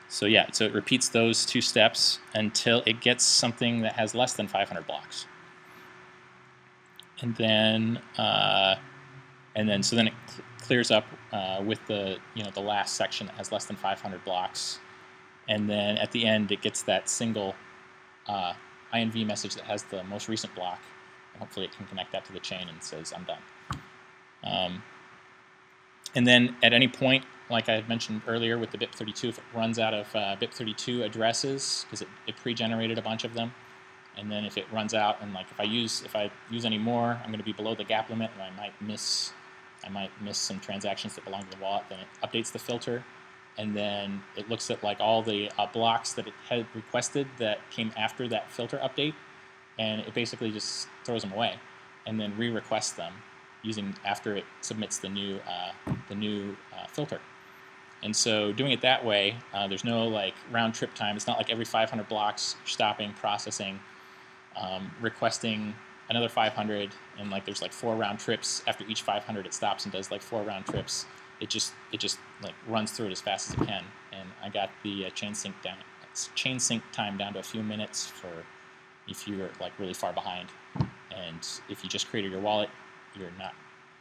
[SPEAKER 1] so it repeats those two steps until it gets something that has less than 500 blocks. And then it clears up with the last section that has less than 500 blocks. And then at the end, it gets that single INV message that has the most recent block. And hopefully it can connect that to the chain and says, I'm done. And then at any point, like I had mentioned earlier with the BIP32, if it runs out of BIP32 addresses, because it pre-generated a bunch of them, and then if it runs out, and like if I use any more, I'm going to be below the gap limit, and I might miss some transactions that belong to the wallet. Then it updates the filter, and then it looks at like all the blocks that it had requested that came after that filter update, and it basically just throws them away, and then re-requests them after it submits the new filter. And so doing it that way, there's no like round trip time. It's not like every 500 blocks you're stopping, processing, requesting another 500, and like there's like 4 round trips. After each 500, it stops and does like 4 round trips. It just like runs through it as fast as it can, and I got the chain sync time down to a few minutes for if you're like really far behind. And if you just created your wallet, you're not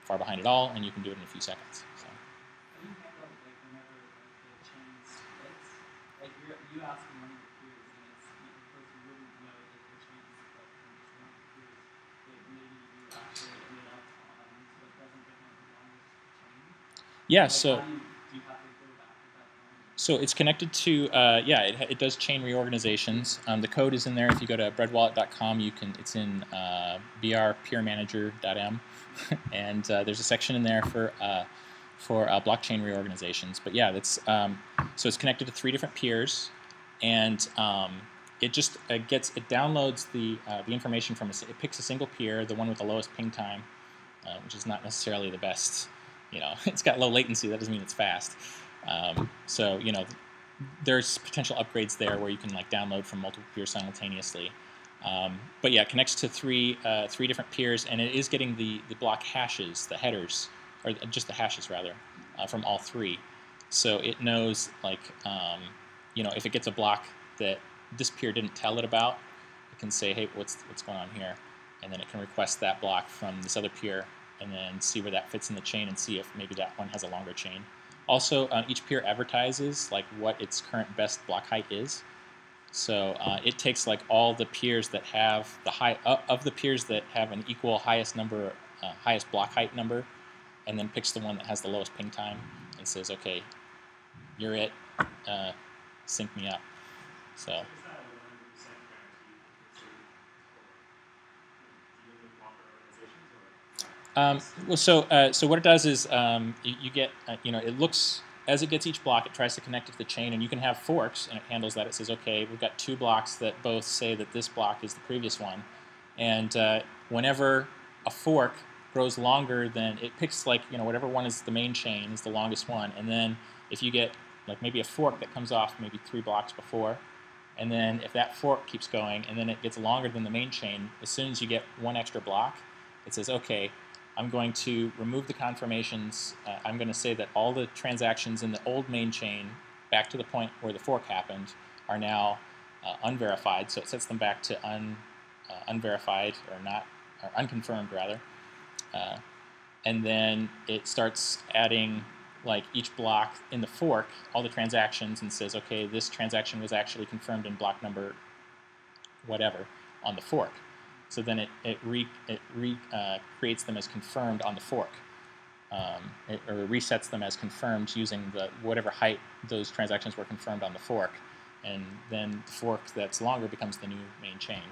[SPEAKER 1] far behind at all, and you can do it in a few seconds. So.
[SPEAKER 2] How do you handle like whenever like the chain splits? Like you ask one of your peers, and it's of course you wouldn't know that the chain split from just one of your peers, but maybe you actually ended up on the present different the longest chain.
[SPEAKER 1] Yeah.
[SPEAKER 2] Like,
[SPEAKER 1] So.
[SPEAKER 2] how do you have to go back at that point?
[SPEAKER 1] So it's connected to, it does chain reorganizations. The code is in there. If you go to breadwallet.com, it's in brpeermanager.m, and there's a section in there for blockchain reorganizations. But yeah, so it's connected to 3 different peers, and it just downloads the information from it picks a single peer, the one with the lowest ping time, which is not necessarily the best. It's got low latency. That doesn't mean it's fast. So there's potential upgrades there where you can like download from multiple peers simultaneously. But yeah, it connects to three different peers, and it is getting the block hashes, the headers, or just the hashes rather, from all 3. So it knows like if it gets a block that this peer didn't tell it about, it can say, hey, what's going on here, and then it can request that block from this other peer, and then see where that fits in the chain and see if maybe that one has a longer chain. Also, each peer advertises like what its current best block height is. So it takes like all the peers that have of the peers that have an equal highest block height number, and then picks the one that has the lowest ping time and says, okay, you're it, sync me up. So. So what it does is you get, it looks, as it gets each block, it tries to connect it to the chain, and you can have forks, and it handles that. It says, okay, we've got 2 blocks that both say that this block is the previous one, and whenever a fork grows longer than, it picks like, whatever one is the main chain is the longest one, and then if you get like maybe a fork that comes off maybe 3 blocks before, and then if that fork keeps going, and then it gets longer than the main chain, as soon as you get 1 extra block, it says, okay, I'm going to remove the confirmations. I'm going to say that all the transactions in the old main chain back to the point where the fork happened are now unverified. So it sets them back to unverified or unconfirmed rather. And then it starts adding like each block in the fork, all the transactions, and says, okay, this transaction was actually confirmed in block number whatever on the fork. So then it creates them as confirmed on the fork, or resets them as confirmed using whatever height those transactions were confirmed on the fork, and then the fork that's longer becomes the new main chain,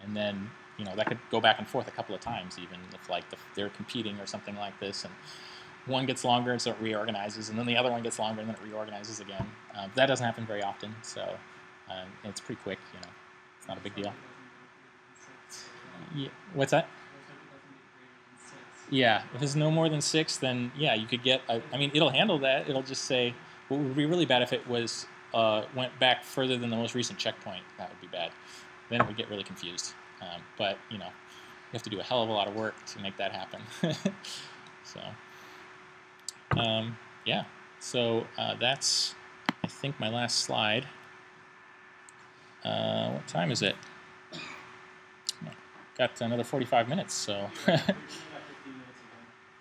[SPEAKER 1] and then that could go back and forth a couple of times even if like they're competing or something like this, and one gets longer and so it reorganizes, and then the other one gets longer and then it reorganizes again. That doesn't happen very often, so it's pretty quick. It's not a big deal. Yeah, what's that? Yeah, if it's no more than 6, then yeah, you could get. It'll handle that. It'll just say, what would be really bad if it was went back further than the most recent checkpoint. That would be bad. Then it would get really confused. But you have to do a hell of a lot of work to make that happen. So yeah, so that's I think my last slide. What time is it? Got another 45 minutes, so.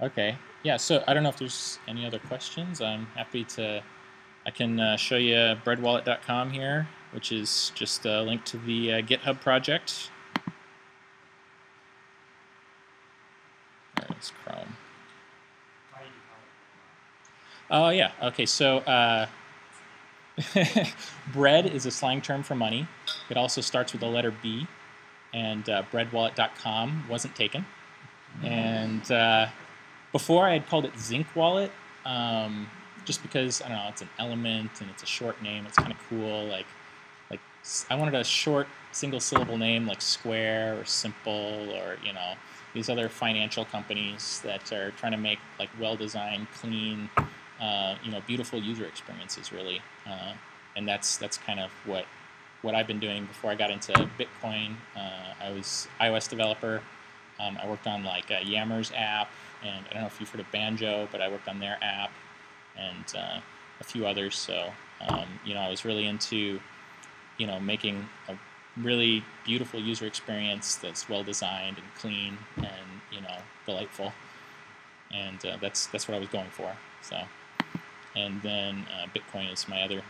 [SPEAKER 1] Okay, yeah, so I don't know if there's any other questions. I'm happy to, I can show you breadwallet.com here, which is just a link to the GitHub project. There's Chrome. Oh, yeah, okay, so bread is a slang term for money. It also starts with the letter B. And breadwallet.com wasn't taken. And before I had called it Zinc Wallet, just because, I don't know, it's an element and it's a short name. It's kind of cool. Like I wanted a short single-syllable name like Square or Simple or, these other financial companies that are trying to make like well-designed, clean, beautiful user experiences, really. And that's kind of what I've been doing before I got into Bitcoin. I was iOS developer, I worked on like Yammer's app, and I don't know if you've heard of Banjo, but I worked on their app and a few others. So I was really into making a really beautiful user experience that's well designed and clean and delightful, and that's what I was going for. So, and then Bitcoin is my other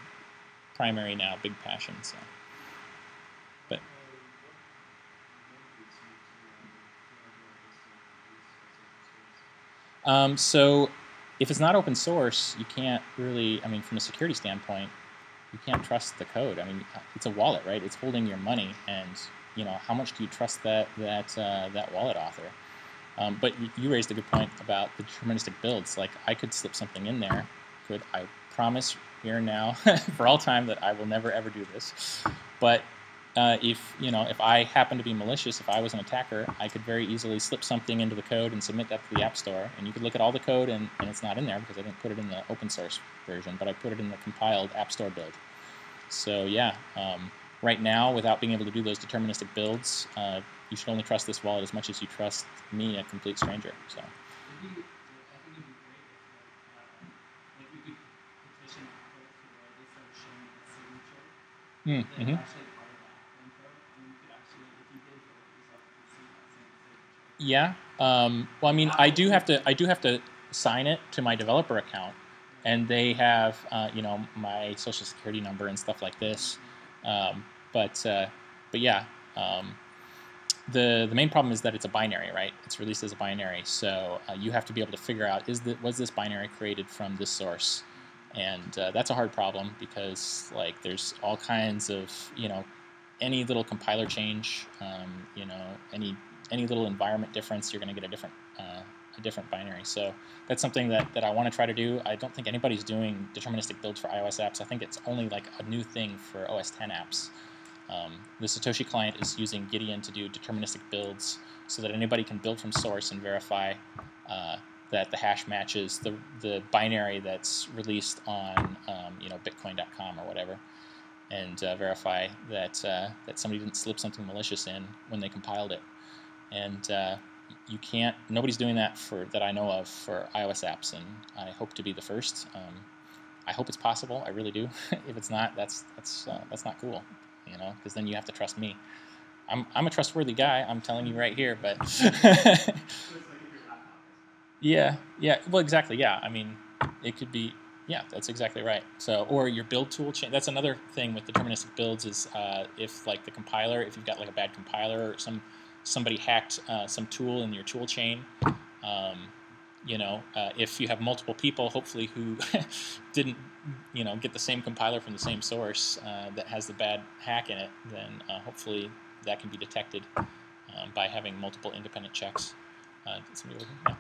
[SPEAKER 1] primary now big passion. So, but so if it's not open source, you can't really. I mean, from a security standpoint, you can't trust the code. I mean, it's a wallet, right? It's holding your money, and how much do you trust that wallet author? But you raised a good point about the deterministic builds. Like, I could slip something in there. I promise here and now for all time that I will never ever do this. But if I happen to be malicious, if I was an attacker, I could very easily slip something into the code and submit that to the App Store. And you could look at all the code, and it's not in there because I didn't put it in the open source version, but I put it in the compiled App Store build. So yeah, right now, without being able to do those deterministic builds, you should only trust this wallet as much as you trust me, a complete stranger. So.
[SPEAKER 2] I think it'd be great if we could petition Apple to where they start showing a signature. Then actually part of the app info, and you could actually, if you did vote yourself, you could see that same signature.
[SPEAKER 1] Yeah. Well, I mean, I do have to sign it to my developer account, and they have my social security number and stuff like this. But yeah. The main problem is that it's a binary, right? It's released as a binary, so you have to be able to figure out was this binary created from this source, and that's a hard problem because there's all kinds of any little compiler change, any little environment difference, you're going to get a different binary. So that's something that I want to try to do. I don't think anybody's doing deterministic builds for iOS apps. I think it's only like a new thing for OS X apps. The Satoshi client is using Gideon to do deterministic builds so that anybody can build from source and verify that the hash matches the binary that's released on Bitcoin.com or whatever, and verify that somebody didn't slip something malicious in when they compiled it. And you can't. Nobody's doing that that I know of for iOS apps, and I hope to be the first. I hope it's possible. I really do. If it's not, that's not cool. Because then you have to trust me. I'm a trustworthy guy. I'm telling you right here, but yeah. Well, exactly. Yeah. I mean, it could be. Yeah, that's exactly right. So, or your build tool change. That's another thing with deterministic builds is if the compiler, if you've got a bad compiler or somebody hacked some tool in your tool chain. If you have multiple people, hopefully who didn't, get the same compiler from the same source that has the bad hack in it, then hopefully that can be detected by having multiple independent checks. Somebody over here?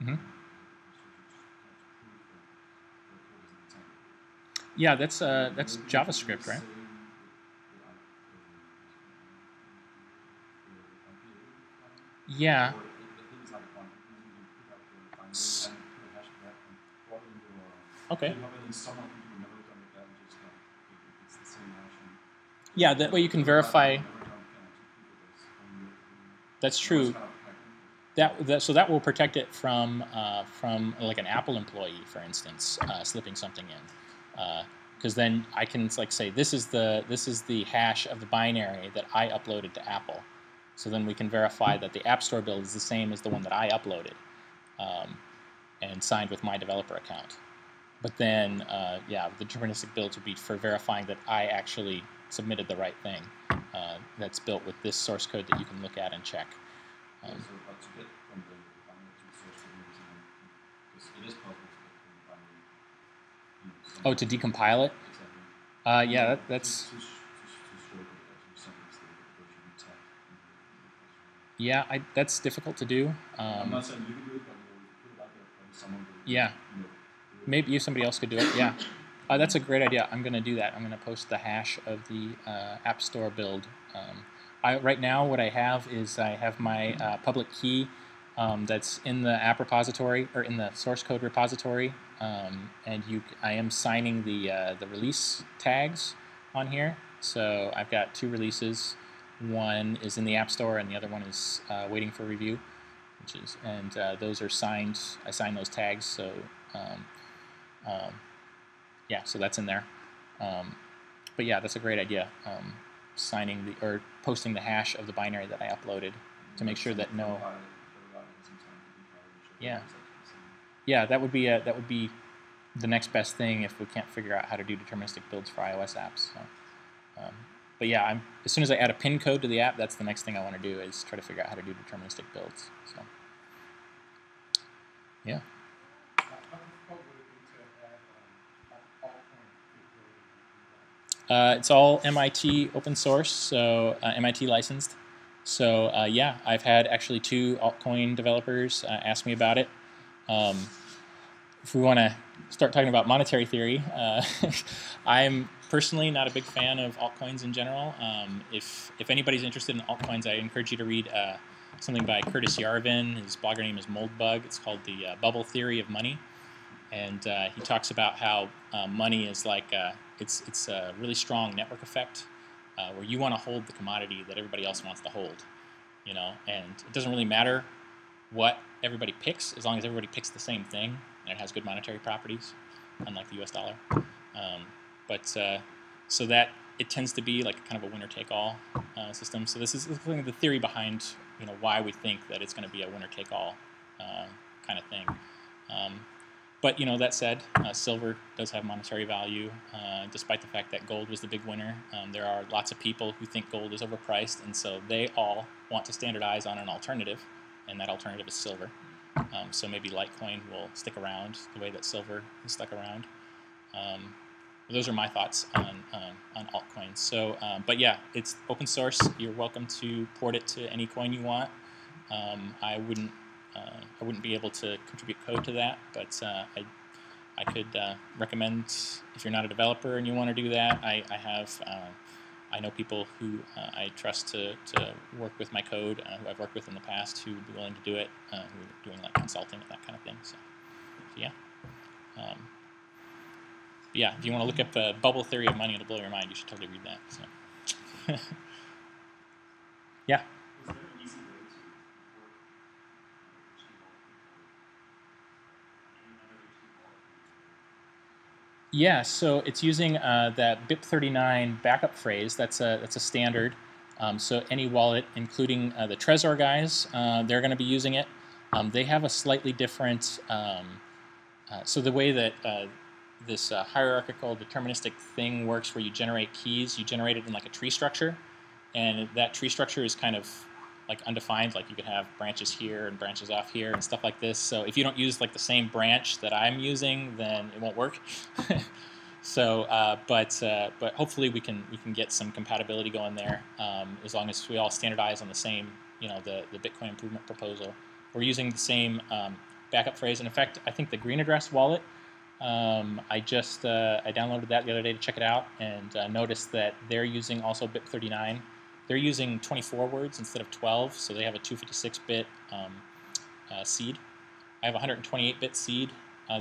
[SPEAKER 1] Yeah. Yeah, that's JavaScript, right? Yeah. Okay. Yeah, that way you can verify. That's true. So that will protect it from like an Apple employee, for instance, slipping something in, because then I can say this is the hash of the binary that I uploaded to Apple. So then we can verify that the App Store build is the same as the one that I uploaded and signed with my developer account. But then, the deterministic builds would be for verifying that I actually submitted the right thing that's built with this source code that you can look at and check.
[SPEAKER 4] So to get from the binary to the source code, because it is possible to get from the binary.
[SPEAKER 1] To decompile it?
[SPEAKER 4] Exactly.
[SPEAKER 1] Yeah, that's.
[SPEAKER 4] To show that actually something's there, but you need tech.
[SPEAKER 1] Yeah, that's difficult to do.
[SPEAKER 4] I'm not saying you can do it, but you put it out there, probably someone will.
[SPEAKER 1] Yeah. Maybe somebody else could do it. Yeah. That's a great idea. I'm going to do that. I'm going to post the hash of the App Store build. Right now, what I have is I have my public key that's in the app repository or in the source code repository, and I am signing the release tags on here. So I've got 2 releases. One is in the App Store, and the other one is waiting for review. Those are signed. I signed those tags, so yeah, so that's in there. But yeah, that's a great idea. Signing or posting the hash of the binary that I uploaded to make sure that no. Yeah, that would be the next best thing if we can't figure out how to do deterministic builds for iOS apps. So, but yeah, as soon as I add a pin code to the app, that's the next thing I want to do is try to figure out how to do deterministic builds. So, yeah. It's all MIT open source, so MIT licensed. So yeah, I've had actually 2 altcoin developers ask me about it. If we want to start talking about monetary theory, I'm personally not a big fan of altcoins in general. If anybody's interested in altcoins, I encourage you to read something by Curtis Yarvin. His blogger name is Moldbug. It's called The Bubble Theory of Money. And he talks about how money is like it's a really strong network effect where you want to hold the commodity that everybody else wants to hold, you know. And it doesn't really matter what everybody picks as long as everybody picks the same thing and it has good monetary properties, unlike the U.S. dollar. So that it tends to be like kind of a winner-take-all system. So this is the theory behind why we think that it's going to be a winner-take-all kind of thing. But that said, silver does have monetary value, despite the fact that gold was the big winner. There are lots of people who think gold is overpriced, and so they all want to standardize on an alternative, and that alternative is silver. So maybe Litecoin will stick around the way that silver has stuck around. Those are my thoughts on altcoins. So, but yeah, it's open source. You're welcome to port it to any coin you want. I wouldn't be able to contribute code to that, but I could recommend, if you're not a developer and you want to do that, I know people who I trust to work with my code, who I've worked with in the past, who would be willing to do it, who are doing like consulting and that kind of thing. So yeah. Yeah, if you want to look up the bubble theory of money, it'll blow your mind. You should totally read that. So. Yeah.
[SPEAKER 3] Is there an easy way to import
[SPEAKER 1] Yeah, so it's using that BIP39 backup phrase. That's a standard. So any wallet, including the Trezor guys, they're going to be using it. They have a slightly different. So the way that this hierarchical deterministic thing works, where you generate keys, you generate it in like a tree structure, and that tree structure is kind of like undefined. Like you could have branches here and branches off here and stuff like this. So if you don't use like the same branch that I'm using, then it won't work. So, but hopefully we can get some compatibility going there, as long as we all standardize on the same, the Bitcoin improvement proposal. We're using the same backup phrase, and in fact, I think the Green Address wallet. I downloaded that the other day to check it out, and noticed that they're using also BIP39. They're using 24 words instead of 12, so they have a 256-bit seed. I have a 128-bit seed.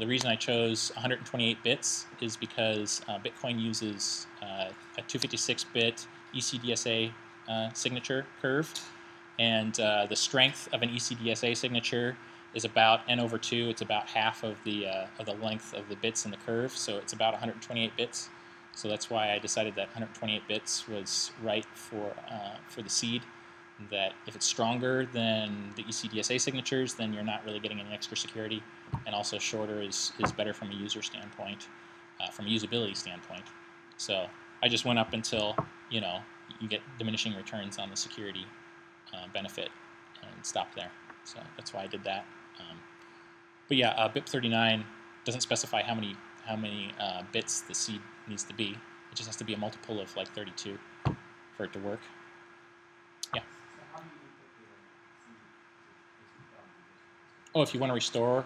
[SPEAKER 1] The reason I chose 128 bits is because Bitcoin uses a 256-bit ECDSA signature curve, and the strength of an ECDSA signature is about n over 2. It's about half of the length of the bits in the curve, so it's about 128 bits. So that's why I decided that 128 bits was right for the seed. That if it's stronger than the ECDSA signatures, then you're not really getting any extra security, and also shorter is better from a user standpoint, from a usability standpoint. So I just went up until you get diminishing returns on the security benefit, and stopped there. So that's why I did that. But yeah, BIP39 doesn't specify how many bits the seed needs to be. It just has to be a multiple of like 32 for it to work. Yeah. Oh, if you want to restore,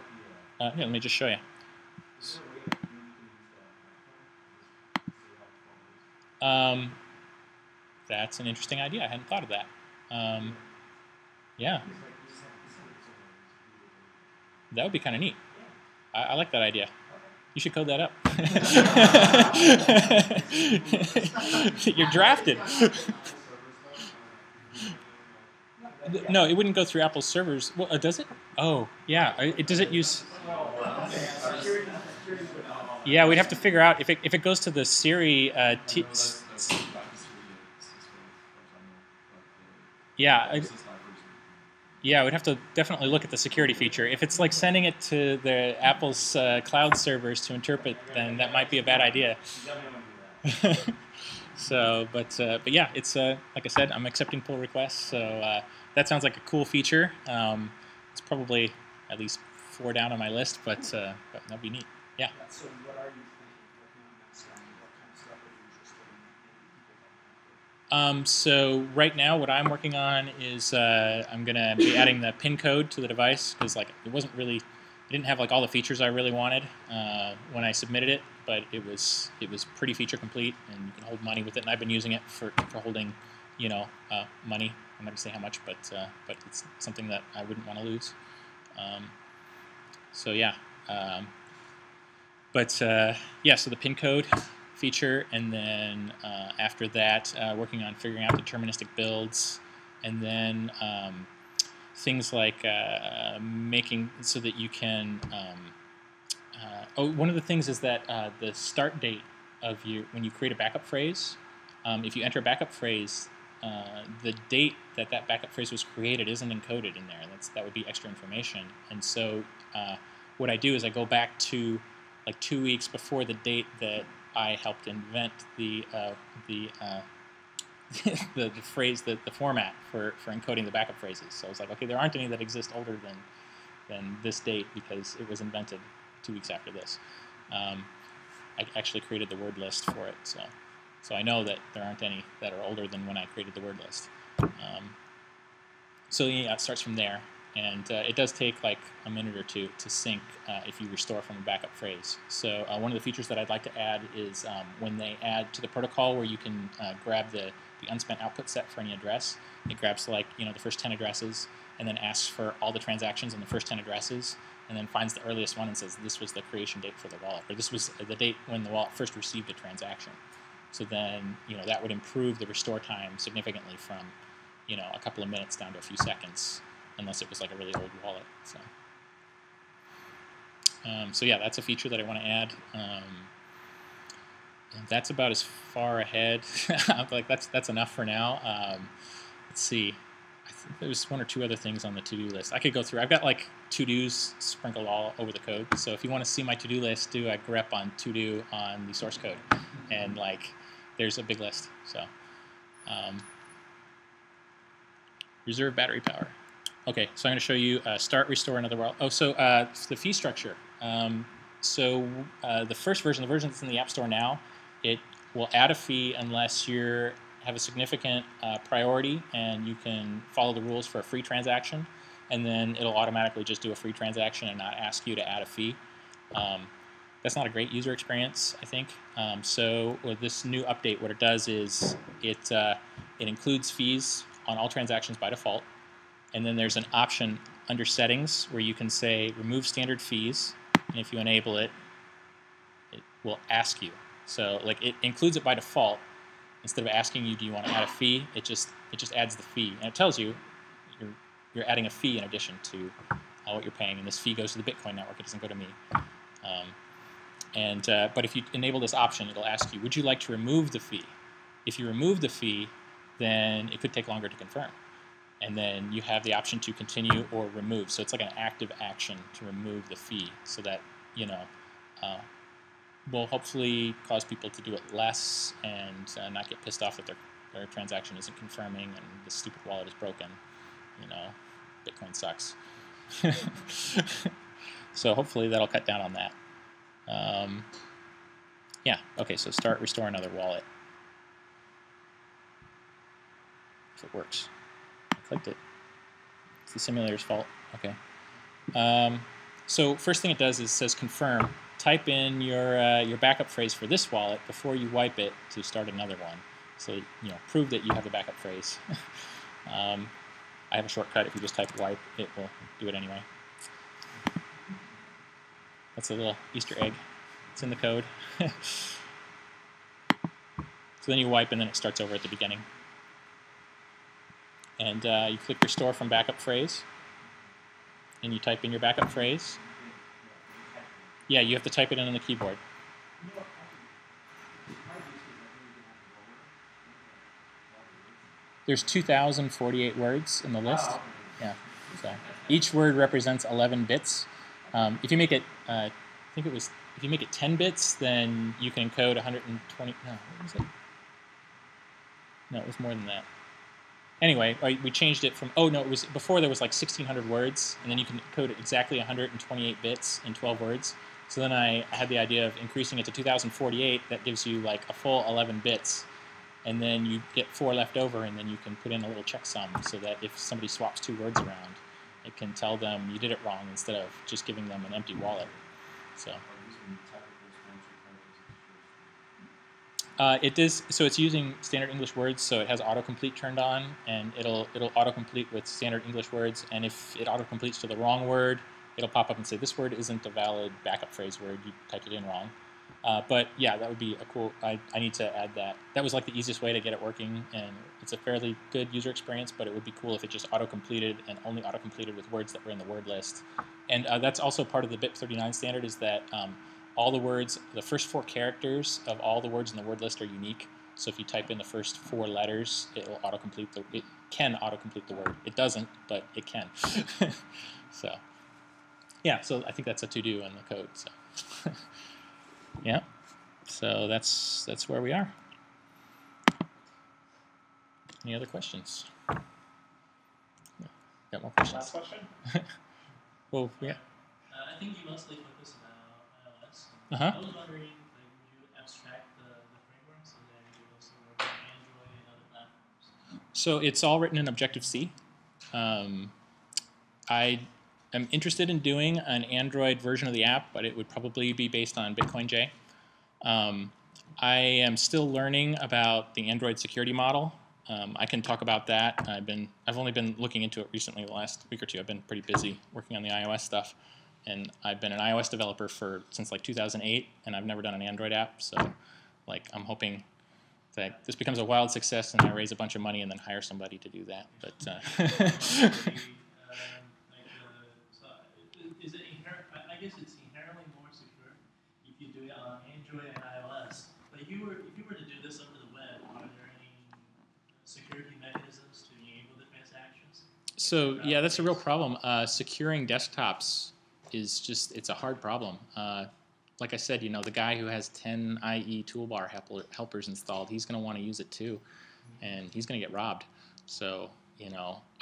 [SPEAKER 1] here, let me just show you. That's an interesting idea. I hadn't thought of that. Yeah. That would be kind of neat. I like that idea. You should code that up. You're drafted. No, it wouldn't go through Apple's servers. Well, does it? Oh, yeah. Does it use? Yeah, we'd have to figure out if it goes to the Siri. Yeah, yeah, we'd have to definitely look at the security feature. If it's like sending it to the Apple's cloud servers to interpret, then that might be a bad idea. So, but yeah, it's like I said, I'm accepting pull requests. So that sounds like a cool feature. It's probably at least 4 down on my list, but that'd be neat. Yeah.
[SPEAKER 5] So what are you thinking? Working on that stuff? What kind of stuff are you interested in? Maybe people don't know?
[SPEAKER 1] So right now, what I'm working on is I'm gonna be adding the pin code to the device because like it didn't have like all the features I really wanted when I submitted it, but it was pretty feature complete, and you can hold money with it. And I've been using it for holding, money. I'm not gonna say how much, but it's something that I wouldn't want to lose. So yeah, so the pin code feature, and then after that, working on figuring out deterministic builds, and then things like making so that you can. One of the things is that the start date of when you create a backup phrase, if you enter a backup phrase, the date that backup phrase was created isn't encoded in there. That would be extra information. And so what I do is I go back to like 2 weeks before the date that I helped invent the phrase, the format for encoding the backup phrases. So I was like, okay, there aren't any that exist older than this date because it was invented 2 weeks after this. I actually created the word list for it, so I know that there aren't any that are older than when I created the word list. So yeah, it starts from there, and it does take like a minute or two to sync if you restore from a backup phrase. So one of the features that I'd like to add is when they add to the protocol where you can grab the unspent output set for any address. It grabs like the first 10 addresses and then asks for all the transactions in the first 10 addresses, and then finds the earliest one and says this was the creation date for the wallet, or this was the date when the wallet first received a transaction. So then that would improve the restore time significantly from a couple of minutes down to a few seconds, unless it was like a really old wallet. So yeah, that's a feature that I want to add. And that's about as far ahead. Like that's enough for now. Let's see. I think there's 1 or 2 other things on the to-do list. I could go through. I've got like to-dos sprinkled all over the code. So if you want to see my to-do list, do a grep on to-do on the source code, and like there's a big list. So reserve battery power. Okay, so I'm going to show you start, restore, another wallet. Oh, so the fee structure. The first version, the version that's in the App Store now, it will add a fee unless you have a significant priority and you can follow the rules for a free transaction, and then it'll automatically just do a free transaction and not ask you to add a fee. That's not a great user experience, I think. So with this new update, what it does is it includes fees on all transactions by default, and then there's an option under settings where you can say remove standard fees, and if you enable it, it will ask you. So like it includes it by default. Instead of asking you, do you want to add a fee, it just adds the fee, and it tells you you're adding a fee in addition to what you're paying, and this fee goes to the Bitcoin network. It doesn't go to me. But if you enable this option, it'll ask you, would you like to remove the fee? If you remove the fee, then it could take longer to confirm, and then you have the option to continue or remove. So it's like an active action to remove the fee, so that will hopefully cause people to do it less and not get pissed off that their transaction isn't confirming and the stupid wallet is broken. Bitcoin sucks. So hopefully that'll cut down on that. Yeah, okay, so start, restore another wallet. If it works. I clicked it. It's the simulator's fault. Okay. So first thing it does is says confirm. Type in your backup phrase for this wallet before you wipe it to start another one. So prove that you have a backup phrase. I have a shortcut. If you just type wipe, it will do it anyway. That's a little Easter egg. It's in the code. So then you wipe, and then it starts over at the beginning. And you click Restore from backup phrase, and you type in your backup phrase. Yeah, you have to type it in on the keyboard. There's 2,048 words in the list. Yeah. So each word represents 11 bits. If you make it, I think it was, if you make it 10 bits, then you can encode 120. No, what was it? No, it was more than that. Anyway, we changed it from, oh no, it was before there was like 1,600 words, and then you can code it exactly 128 bits in 12 words. So then I had the idea of increasing it to 2,048. That gives you like a full 11 bits. And then you get 4 left over, and then you can put in a little checksum so that if somebody swaps 2 words around, it can tell them you did it wrong instead of just giving them an empty wallet. So it does. So it's using standard English words, so it has autocomplete turned on, and it'll autocomplete with standard English words. And if it autocompletes to the wrong word, it'll pop up and say this word isn't a valid backup phrase word. You typed it in wrong. But yeah, that would be a cool. I need to add that. That was like the easiest way to get it working, and it's a fairly good user experience. But it would be cool if it just auto-completed and only auto-completed with words that were in the word list. And that's also part of the BIP39 standard. Is that all the words, the first 4 characters of all the words in the word list are unique. So if you type in the first 4 letters, it will auto-complete the. It can auto-complete the word. It doesn't, but it can. So yeah, so I think that's a to-do in the code. So. Yeah, so that's where we are. Any other questions? Got more questions?
[SPEAKER 5] Last question?
[SPEAKER 1] Well, yeah.
[SPEAKER 2] I think you mostly focus on iOS.
[SPEAKER 1] Uh-huh.
[SPEAKER 2] I was wondering, like, would you abstract the framework so that you would also work on Android and other platforms?
[SPEAKER 1] So it's all written in Objective-C. I am interested in doing an Android version of the app, but it would probably be based on BitcoinJ. I am still learning about the Android security model. I can talk about that. I've only been looking into it recently, the last week or two. I've been pretty busy working on the iOS stuff, and I've been an iOS developer since like 2008, and I've never done an Android app. So, like, I'm hoping that this becomes a wild success, and I raise a bunch of money and then hire somebody to do that. But
[SPEAKER 2] Is it inherent? I guess it's inherently more secure if you do it on Android and iOS. But if you were to do this over the web, are there any security mechanisms to enable the transactions?
[SPEAKER 1] So yeah, that's a real problem. Securing desktops is it's a hard problem. Like I said, the guy who has 10 IE toolbar helpers installed, he's going to want to use it too, and he's going to get robbed. So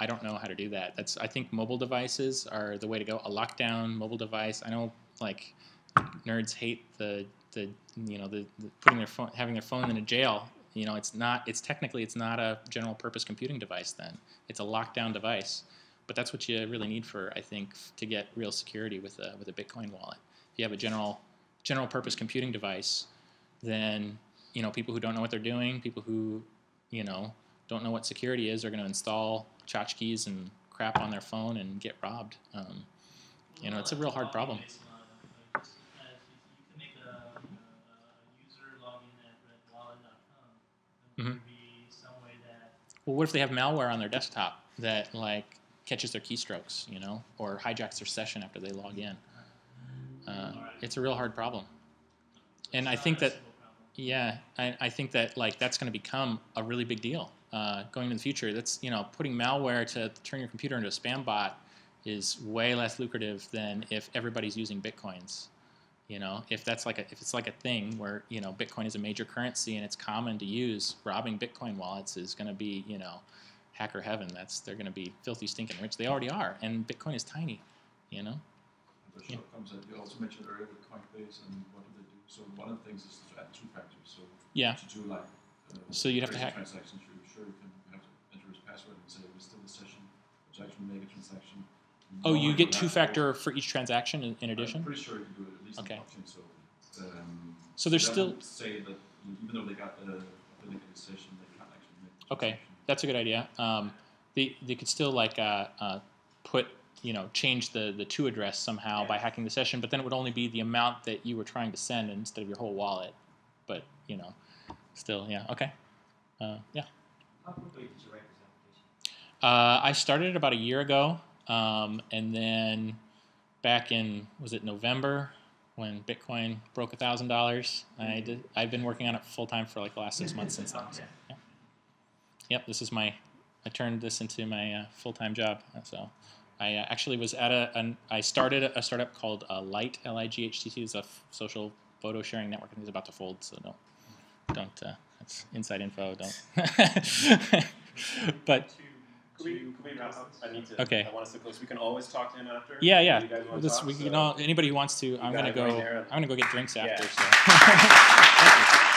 [SPEAKER 1] I don't know how to do that. I think mobile devices are the way to go. A lockdown mobile device. I know, like, nerds hate the putting their phone, having their phone in a jail. It's technically not a general purpose computing device. Then it's a lockdown device. But that's what you really need for, I think, to get real security with a Bitcoin wallet. If you have a general purpose computing device, then people who don't know what they're doing, people who don't know what security is, are going to install tchotchkes and crap on their phone and get robbed. It's a real hard problem.
[SPEAKER 2] You can make a user login at breadwallet.com. There would be some way that.
[SPEAKER 1] Well, what if they have malware on their desktop that catches their keystrokes, or hijacks their session after they log in? It's a real hard problem. And I think that, yeah, I think that that's going to become a really big deal going into the future. That's putting malware to turn your computer into a spam bot is way less lucrative than if everybody's using bitcoins. If it's like a thing where Bitcoin is a major currency and it's common to use, robbing Bitcoin wallets is going to be hacker heaven. They're going to be filthy stinking rich. They already are, and Bitcoin is tiny.
[SPEAKER 4] The shortcomings that you also mentioned earlier with Coinbase and what do they do? So one of the things is to add 2 factors. So
[SPEAKER 1] yeah.
[SPEAKER 4] To do
[SPEAKER 1] so you'd have to hack
[SPEAKER 4] transactions. You have to enter his password and say it was still the session, which actually make a transaction.
[SPEAKER 1] Oh, you get 2-factor for each transaction in addition?
[SPEAKER 4] I'm pretty sure you can do it, at least
[SPEAKER 1] okay.
[SPEAKER 4] in blockchain.
[SPEAKER 1] So there's still
[SPEAKER 4] say that even though they got the authenticated session, they can't actually make the
[SPEAKER 1] okay,
[SPEAKER 4] transaction.
[SPEAKER 1] that's a good idea. They could still put change the to address somehow by hacking the session, but then it would only be the amount that you were trying to send instead of your whole wallet. But still, yeah, okay, yeah.
[SPEAKER 6] How quickly did you write this application?
[SPEAKER 1] I started it about a year ago, and then back in, was it November, when Bitcoin broke $1,000, I've been working on it full time for like the last 6 months since then. So, yeah. Yep, I turned this into my full-time job. So I actually was at I started a startup called Light, Lighttt. It's a social photo sharing network, and it's about to fold, so don't that's inside info, don't. But
[SPEAKER 7] Can we wrap up? I need to.
[SPEAKER 1] Okay.
[SPEAKER 7] I want us to close. We can always talk to him after.
[SPEAKER 1] Yeah.
[SPEAKER 7] You guys want to talk?
[SPEAKER 1] Anybody who wants to, I'm gonna go get drinks after.
[SPEAKER 7] Yeah.
[SPEAKER 1] So. Thank you.